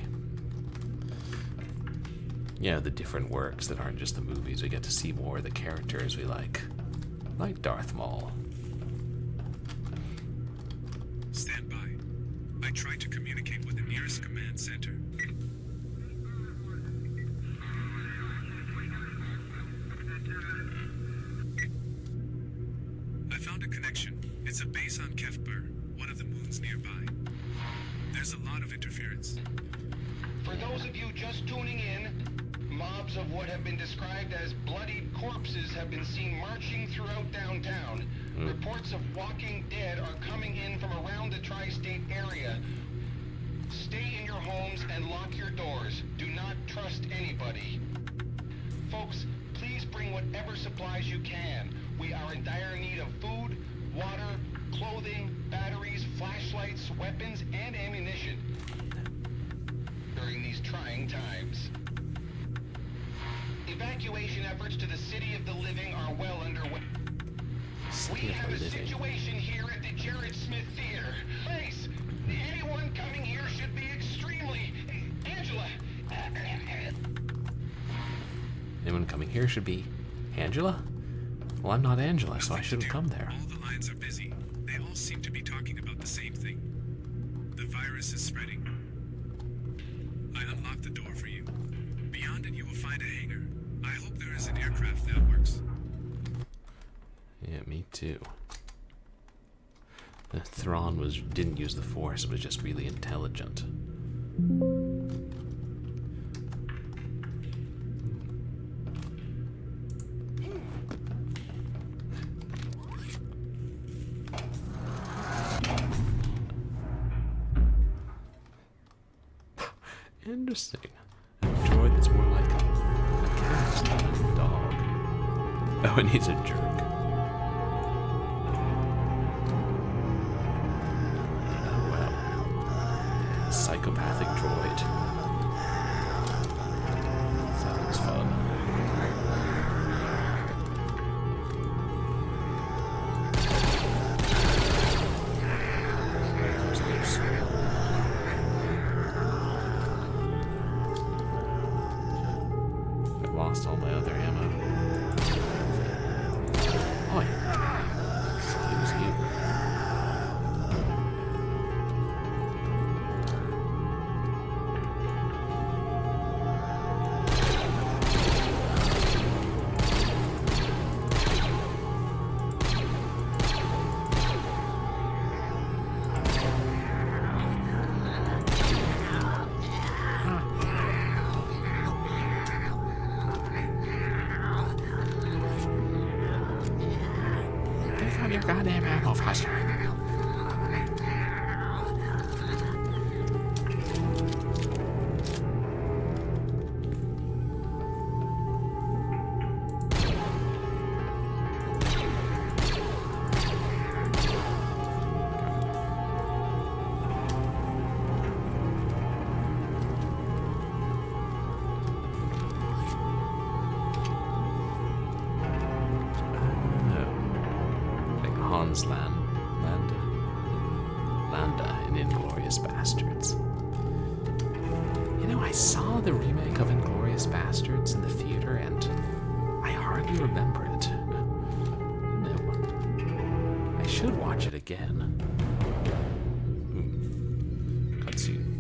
different works that aren't just the movies. We get to see more of the characters we like Darth Maul. Stand by. I tried to communicate with the nearest command center. I found a connection. It's a base on Kefbur, one of the moons nearby. There's a lot of interference. For those of you just tuning in, mobs of what have been described as bloodied corpses have been seen marching throughout downtown. Reports of walking dead are coming in from around the tri-state area. Stay in your homes and lock your doors. Do not trust anybody. Folks, please bring whatever supplies you can. We are in dire need of food, water, clothing, batteries, flashlights, weapons, and ammunition during these trying times. Evacuation efforts to the City of the Living are well underway. We have a situation here at the Jared Smith Theater. Please, anyone coming here should be extremely... Angela! Anyone coming here should be Angela? Well, I'm not Angela, so I shouldn't come there. All the lines are busy. They all seem to be talking about the same thing. The virus is spreading. I unlocked the door for you. Beyond it, you will find a hangar. I hope there is an aircraft that works. Yeah, me too. Thrawn didn't use the Force, it was just really intelligent. Interesting. A droid that's more like a cat than a dog. Oh, and he's a jerk. Oh, well. Psychopathic droid. Sounds fun. Lost all my other ammo. Oi! Excuse you. Your goddamn ammo faster. was Landa in Inglourious Bastards. You know, I saw the remake of Inglourious Bastards in the theater, and I hardly remember it. No, I should watch it again. Cutscene.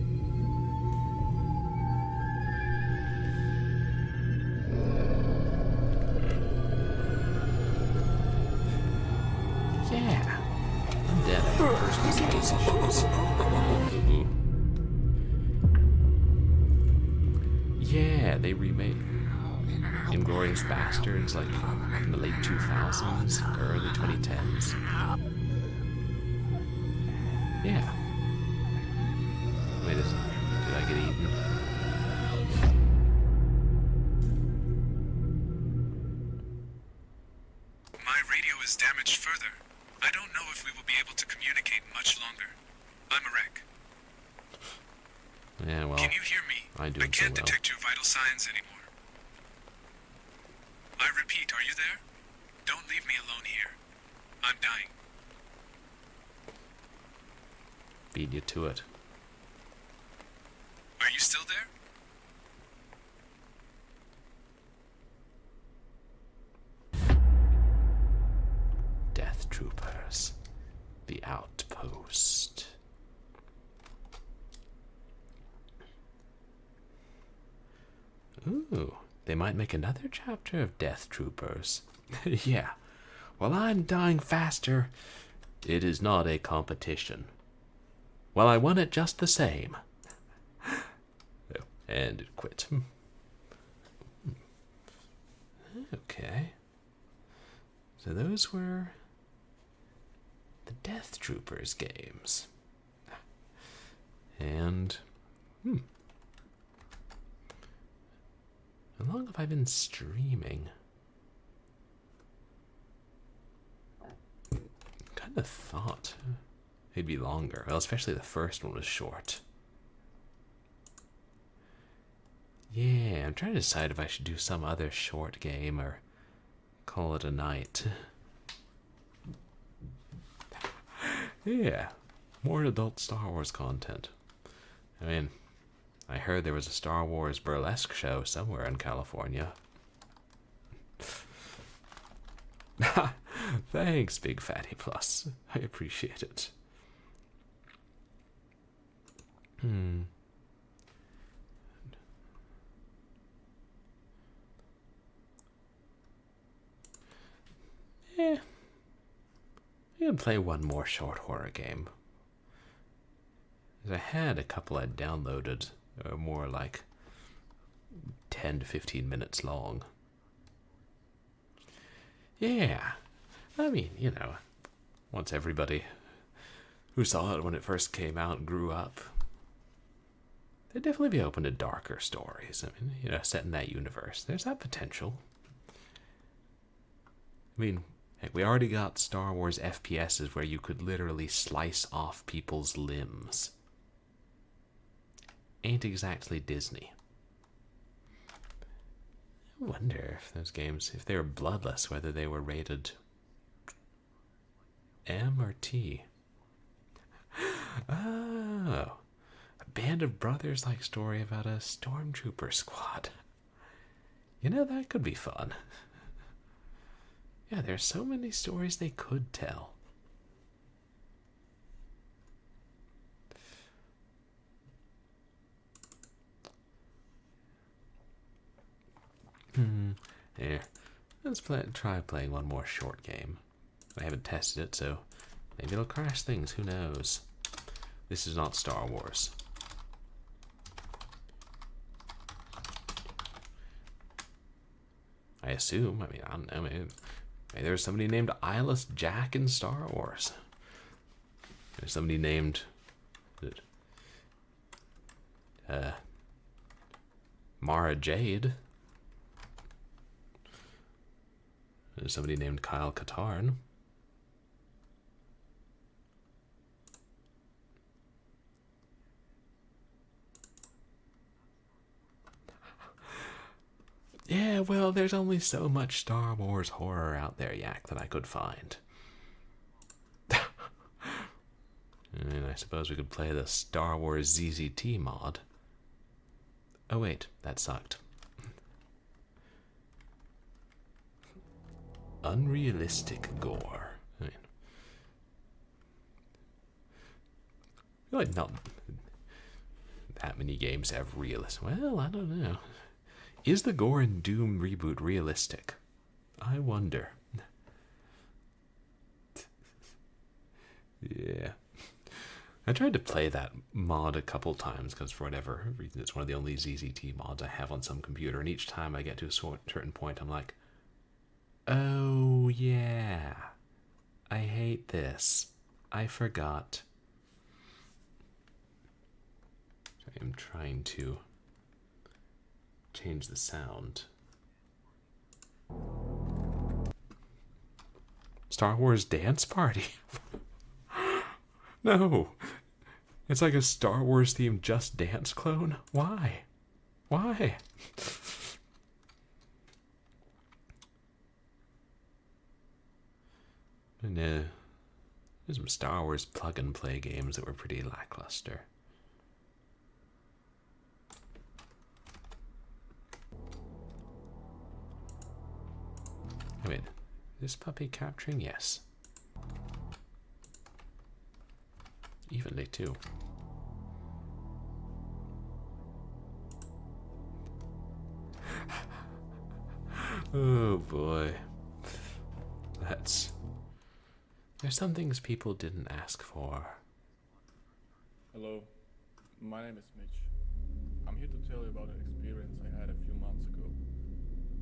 Yeah, I'm dead after personal space issues. Yeah, they remade Inglourious Bastards like in the late 2000s, early 2010s. Yeah. Wait, did I get eaten? My radio is damaged further. I don't know if we will be able to communicate much longer. I'm a wreck. Yeah, well, Can you hear me? I do I so can't well. detect your vital signs anymore. I repeat, are you there? Don't leave me alone here. I'm dying. Beat you to it. Are you still there? Deathtroopers. The Outpost. Ooh, they might make another chapter of Deathtroopers. Yeah. Well, I'm dying faster. It is not a competition. Well, I won it just the same. Oh, and it quit. Okay. So those were the Deathtroopers games. And, how long have I been streaming? Kind of thought it'd be longer. Well, especially the first one was short. Yeah, I'm trying to decide if I should do some other short game or call it a night. Yeah, more adult Star Wars content. I mean, I heard there was a Star Wars burlesque show somewhere in California. Thanks, Big Fatty Plus. I appreciate it. Yeah. I can play one more short horror game. I had a couple I'd downloaded, more like 10 to 15 minutes long. Yeah. I mean, you know, once everybody who saw it when it first came out grew up, they'd definitely be open to darker stories. I mean, you know, set in that universe. There's that potential. I mean, heck, we already got Star Wars FPSs where you could literally slice off people's limbs. Ain't exactly Disney. I wonder if those games, if they were bloodless, whether they were rated M or T. Oh, a band of brothers-like story about a stormtrooper squad. You know, that could be fun. Yeah, there's so many stories they could tell. Here, let's try playing one more short game. I haven't tested it, so maybe it'll crash things, who knows. This is not Star Wars. I assume, I mean, I don't know, maybe there's somebody named EYELESS JACK in Star Wars. There's somebody named Mara Jade. There's somebody named Kyle Katarn. Yeah, well, there's only so much Star Wars horror out there, Yak, that I could find. And I suppose we could play the Star Wars ZZT mod. Oh wait, that sucked. Unrealistic gore. I mean, I feel like not that many games have realistic. Well, I don't know. Is the gore in Doom reboot realistic? I wonder. Yeah. I tried to play that mod a couple times because for whatever reason it's one of the only ZZT mods I have on some computer, and each time I get to a certain point I'm like, oh yeah, I hate this. I forgot. I am trying to change the sound. Star Wars Dance Party. No. It's like a Star Wars themed Just Dance clone. Why? Why? And there's some Star Wars plug and play games that were pretty lackluster. I mean, is this puppy capturing? Yes. Evenly too. Oh boy. There's some things people didn't ask for. Hello, my name is Mitch. I'm here to tell you about an experience I had a few months ago.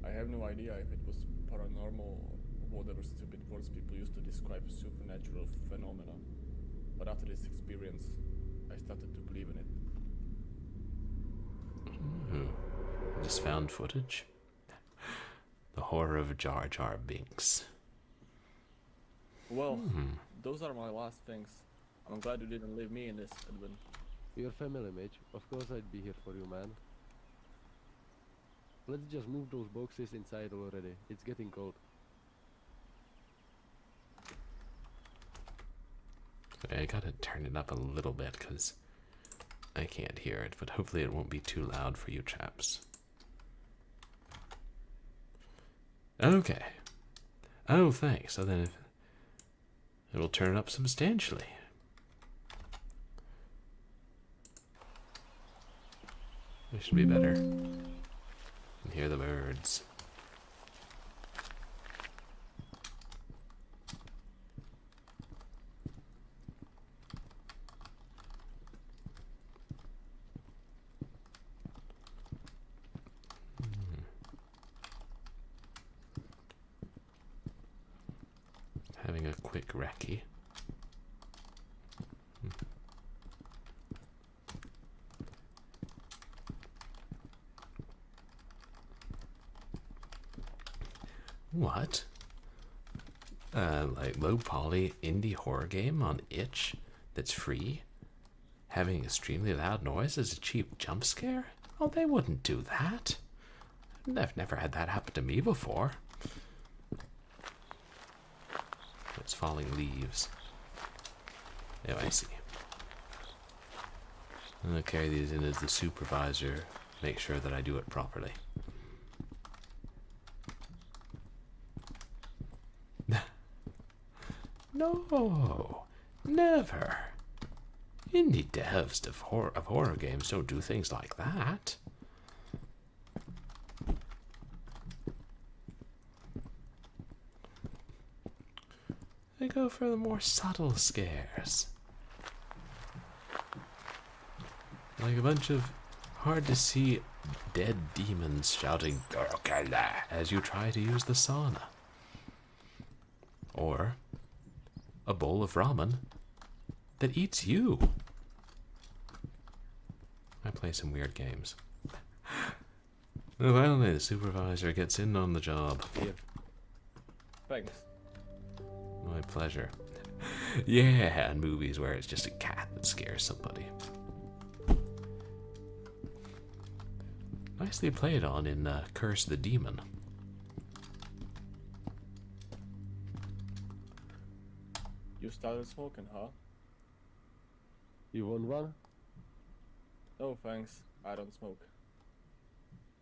I have no idea if it was paranormal or whatever stupid words people use to describe supernatural phenomena. But after this experience, I started to believe in it. Just found footage? The horror of Jar Jar Binks. Well, those are my last things. I'm glad you didn't leave me in this, Edwin. Your family, Mitch. Of course I'd be here for you, man. Let's just move those boxes inside already. It's getting cold. I gotta turn it up a little bit because I can't hear it, but hopefully it won't be too loud for you chaps. Okay. Oh, thanks. So then it'll turn up substantially. It should be better. You can hear the birds. Having a quick recce. What? Like low poly indie horror game on itch that's free? Having extremely loud noise as a cheap jump scare? Oh, they wouldn't do that. I've never had that happen to me before. It's falling leaves. Oh, I see. I'm gonna carry these in as the supervisor, make sure that I do it properly. No, never. Indie devs of horror games don't do things like that. They go for the more subtle scares. Like a bunch of hard to see dead demons shouting "Gorokala" as you try to use the sauna. Or a bowl of ramen that eats you. I play some weird games. Finally, the supervisor gets in on the job. Here. Thanks. My pleasure. Yeah, and movies where it's just a cat that scares somebody. Nicely played on in Curse the Demon. You started smoking, huh? You want one? No thanks, I don't smoke.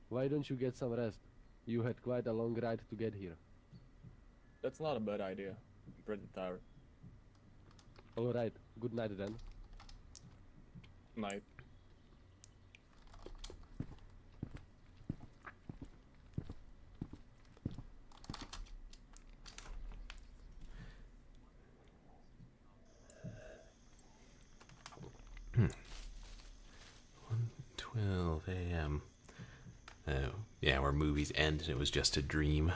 Why don't you get some rest? You had quite a long ride to get here. That's not a bad idea. I'm pretty tired. Alright, good night then. Night. Hmm. 1:12 a.m. Oh, yeah, where movies end and it was just a dream.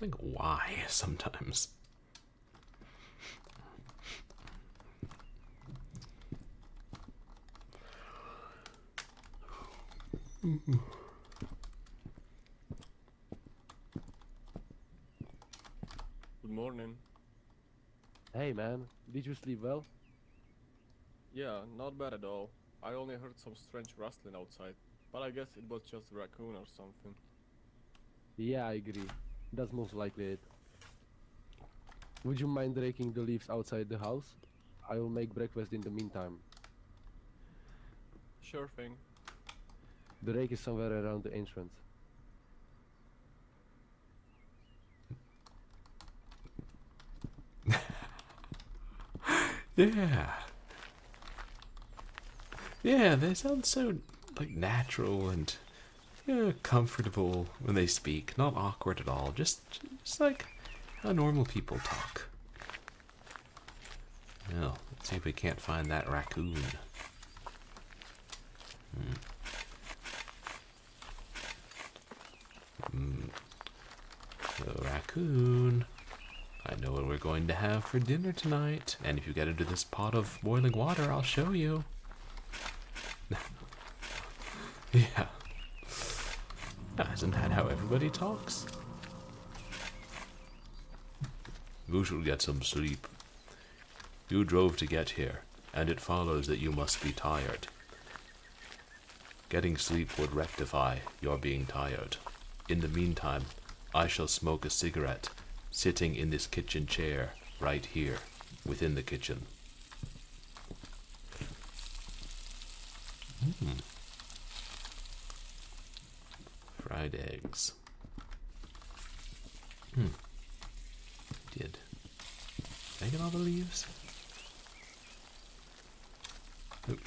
Like, why sometimes? Good morning. Hey man, did you sleep well? Yeah, not bad at all. I only heard some strange rustling outside, but I guess it was just a raccoon or something. Yeah, I agree. That's most likely it. Would you mind raking the leaves outside the house? I will make breakfast in the meantime. Sure thing. The rake is somewhere around the entrance. Yeah. Yeah, they sound so, like, natural and, you know, comfortable when they speak. Not awkward at all. Just like how normal people talk. Well, let's see if we can't find that raccoon. So, raccoon, I know what we're going to have for dinner tonight. And if you get into this pot of boiling water, I'll show you. Yeah. Isn't that how everybody talks? You should get some sleep. You drove to get here, and it follows that you must be tired. Getting sleep would rectify your being tired. In the meantime, I shall smoke a cigarette, sitting in this kitchen chair, right here, within the kitchen. Fried eggs. Did I get all the leaves? Oop.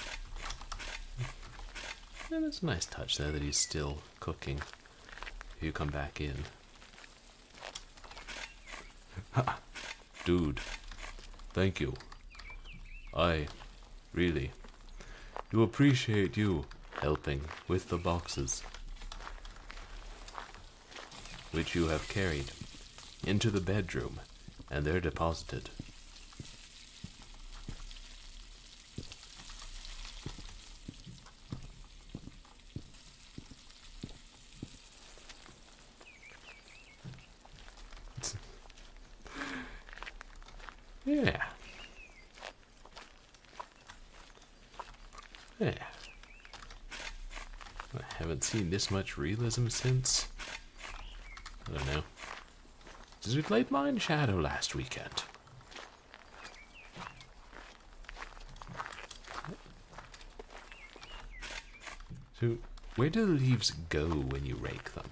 Yeah, that's a nice touch there that he's still cooking. If you come back in. Dude, thank you. I really do appreciate you helping with the boxes, which you have carried into the bedroom, and they're deposited. Yeah. Yeah. I haven't seen this much realism since, I don't know, since we played Mind Shadow last weekend. So, where do the leaves go when you rake them?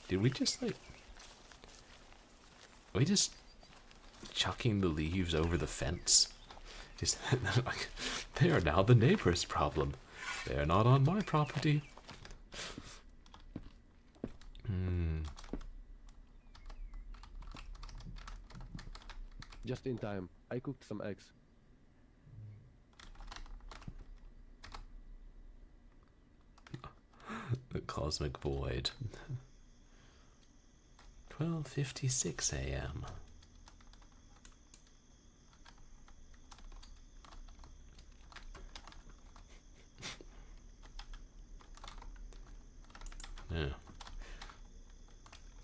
Did we just, like... Are we just chucking the leaves over the fence? Is that, like, they are now the neighbor's problem. They are not on my property. Just in time. I cooked some eggs. The cosmic void. 12:56 a.m. Yeah.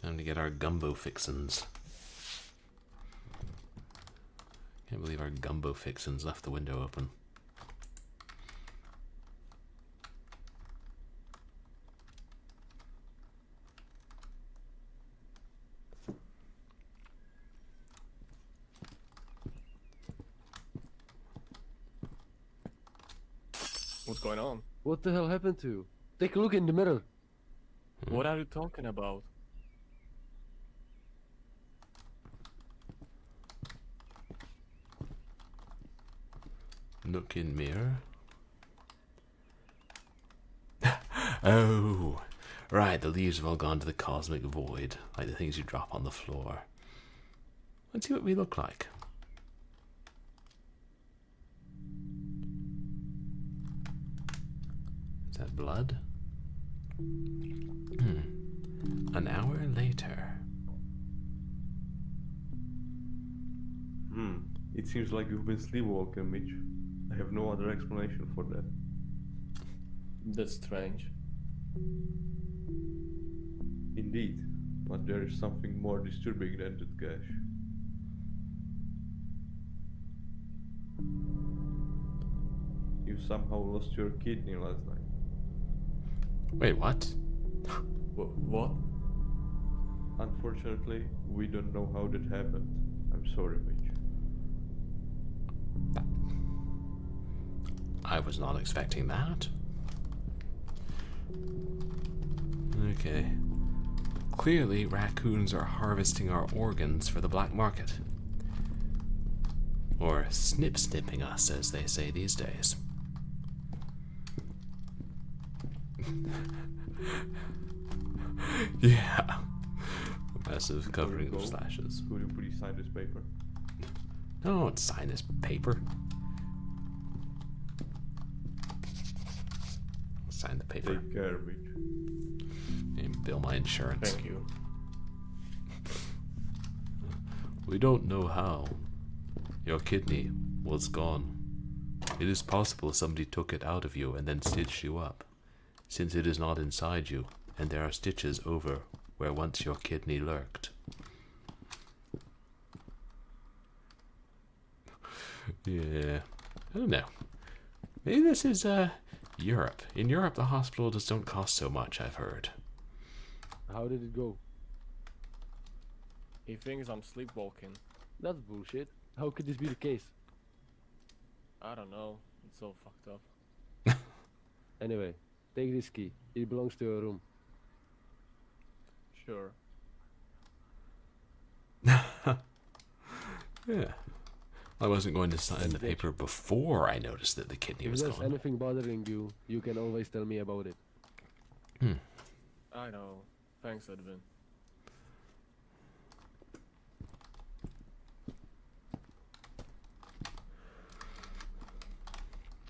Time to get our gumbo fixins. Can't believe our gumbo fixins left the window open. What's going on? What the hell happened to you? Take a look in the mirror. What are you talking about? Look in mirror. Oh, right, the leaves have all gone to the cosmic void, like the things you drop on the floor. Let's see what we look like. Is that blood? An hour later. It seems like you've been sleepwalking, Mitch. I have no other explanation for that. That's strange. Indeed, but there is something more disturbing than that, Gash. You somehow lost your kidney last night. Wait, what? What? Unfortunately, we don't know how that happened. I'm sorry, Mitch. I was not expecting that. Okay. Clearly, raccoons are harvesting our organs for the black market. Or snip-snipping us, as they say these days. Yeah. Massive covering of slashes. Could you please sign this paper? Don't sign this paper. Sign the paper. Take care, Mitch. And bill my insurance. Thank you. We don't know how. Your kidney was gone. It is possible somebody took it out of you and then stitched you up, since it is not inside you, and there are stitches over where once your kidney lurked. Yeah, I don't know. Maybe this is, Europe. In Europe, the hospitals just don't cost so much, I've heard. How did it go? He thinks I'm sleepwalking. That's bullshit. How could this be the case? I don't know. It's all fucked up. Anyway, take this key. It belongs to your room. Sure. Yeah. I wasn't going to sign the paper before I noticed that the kidney If was there's gone. anything bothering you, you can always tell me about it. I know. Thanks, Edwin.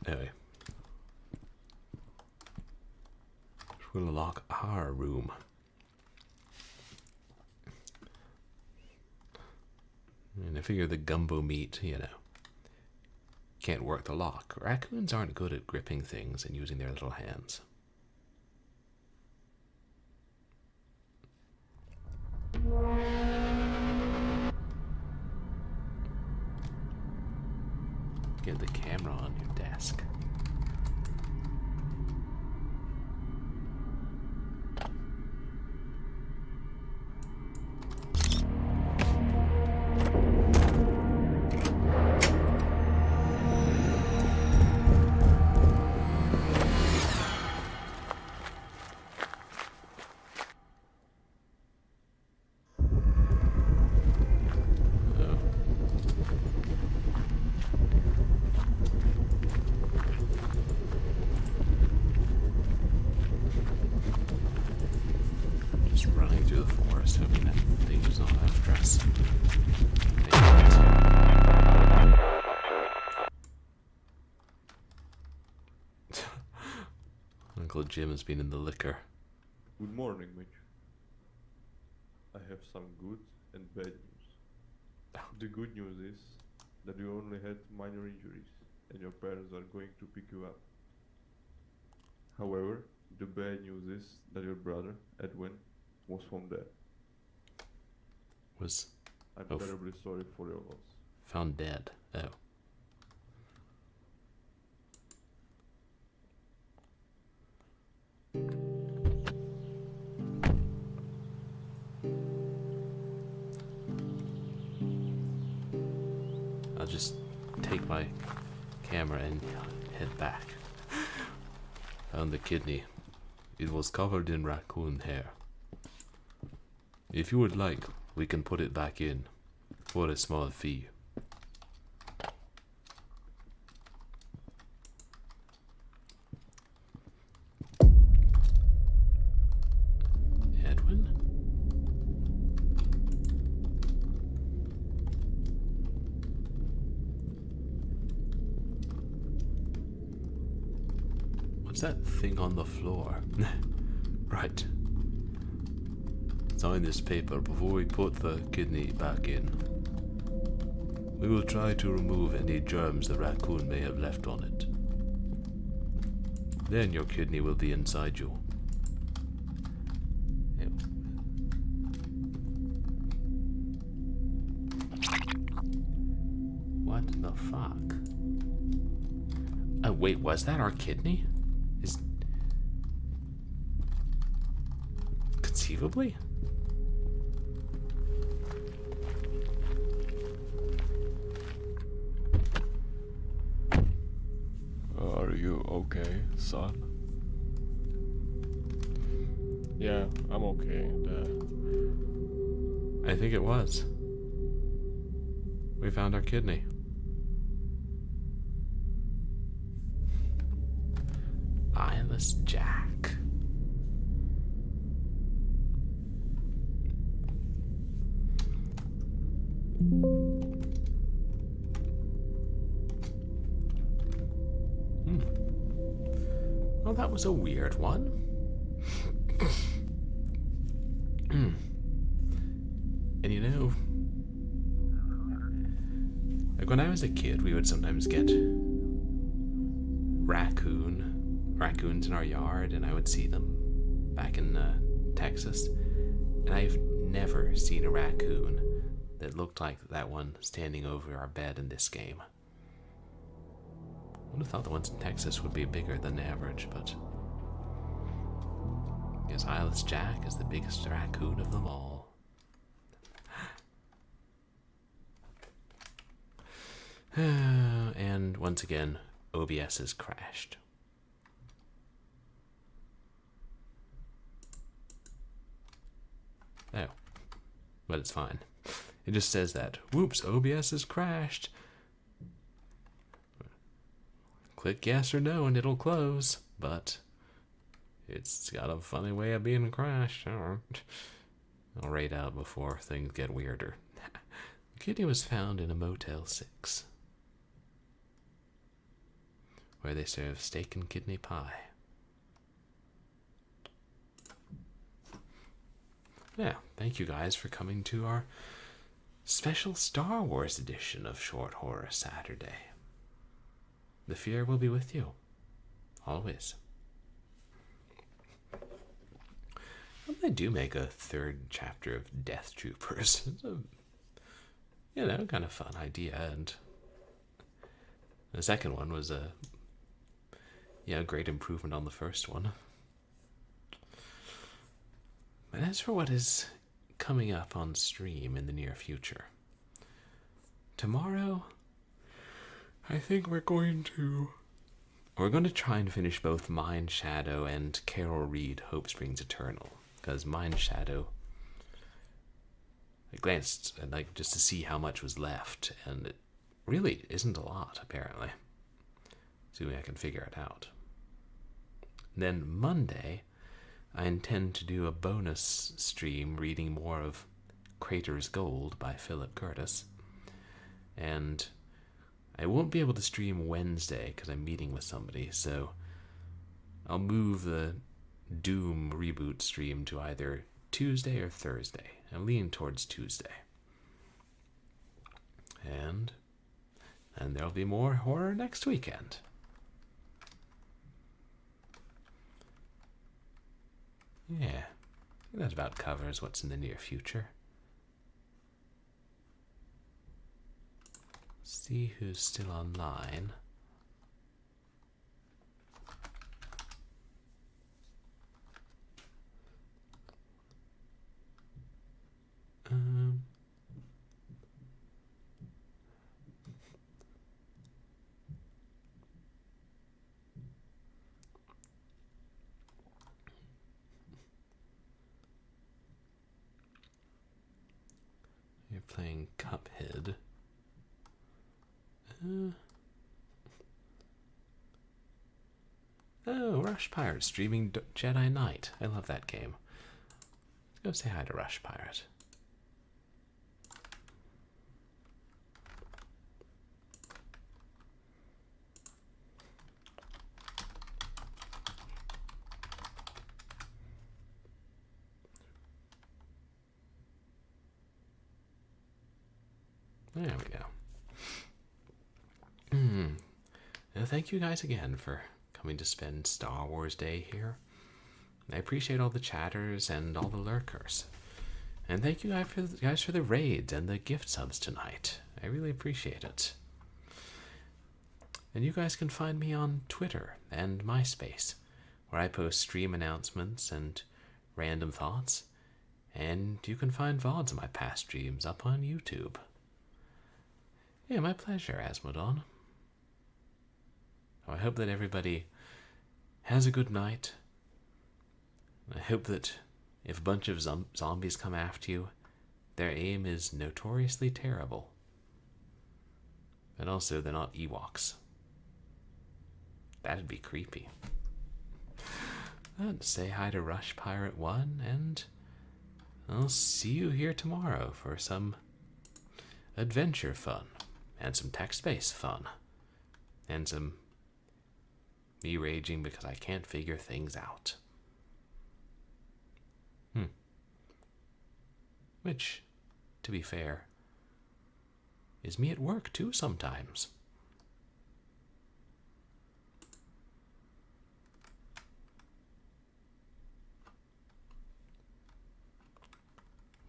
Anyway. We'll lock our room. And I figure the gumbo meat, you know, can't work the lock. Raccoons aren't good at gripping things and using their little hands. Get the camera on your desk. Uncle Jim has been in the liquor. Good morning, Mitch. I have some good and bad news. The good news is that you only had minor injuries and your parents are going to pick you up. However, the bad news is that your brother, Edwin, was found dead. Was I'm terribly sorry for your loss. found dead. Oh. I'll just take my camera and head back. Found the kidney. It was covered in raccoon hair. If you would like, we can put it back in for a small fee. Edwin? What's that thing on the floor? Right. Sign this paper before we put the kidney back in. We will try to remove any germs the raccoon may have left on it. Then your kidney will be inside you. What the fuck? Oh wait, was that our kidney? Conceivably? Are you okay, son? Yeah, I'm okay, Dad. I think it was. We found our kidney. Eyeless Jack. Well, that was a weird one. And you know, like when I was a kid, we would sometimes get raccoons in our yard, and I would see them back in Texas. And I've never seen a raccoon that looked like that one standing over our bed in this game. I would have thought the ones in Texas would be bigger than average, but I guess Eyeless Jack is the biggest raccoon of them all. And once again, OBS has crashed. Oh, but it's fine. It just says that, whoops, OBS has crashed. Click yes or no and it'll close, but it's got a funny way of being crashed. I'll rate out before things get weirder. The kidney was found in a Motel 6, where they serve steak and kidney pie. Yeah, thank you guys for coming to our special Star Wars edition of Short Horror Saturday. The fear will be with you, always. Well, they do make a third chapter of Deathtroopers. It's a, kind of fun idea, and the second one was a, great improvement on the first one. But as for what is coming up on stream in the near future, tomorrow, I think we're going to try and finish both Mind Shadow and Carol Reed Hope Springs Eternal, because Mind Shadow, I glanced just to see how much was left, and it really isn't a lot, apparently. Assuming I can figure it out. Then Monday, I intend to do a bonus stream reading more of Crater's Gold by Philip Curtis. And I won't be able to stream Wednesday because I'm meeting with somebody, so I'll move the Doom reboot stream to either Tuesday or Thursday. I'm leaning towards Tuesday. And there'll be more horror next weekend. Yeah, that about covers what's in the near future. See who's still online. playing Cuphead. Oh, Rush Pirate streaming Jedi Knight. I love that game. Let's go say hi to Rush Pirate. There we go. Well, thank you guys again for coming to spend Star Wars Day here. I appreciate all the chatters and all the lurkers. And thank you guys for the raids and the gift subs tonight. I really appreciate it. And you guys can find me on Twitter and MySpace, where I post stream announcements and random thoughts. And you can find VODs of my past streams up on YouTube. Yeah, my pleasure, Asmodon. I hope that everybody has a good night. I hope that if a bunch of zombies come after you, their aim is notoriously terrible. And also, they're not Ewoks. That'd be creepy. But say hi to Rush Pirate 1, and I'll see you here tomorrow for some adventure fun, and some text-based fun, and some me raging because I can't figure things out. Which, to be fair, is me at work too sometimes.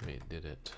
Wait, did it?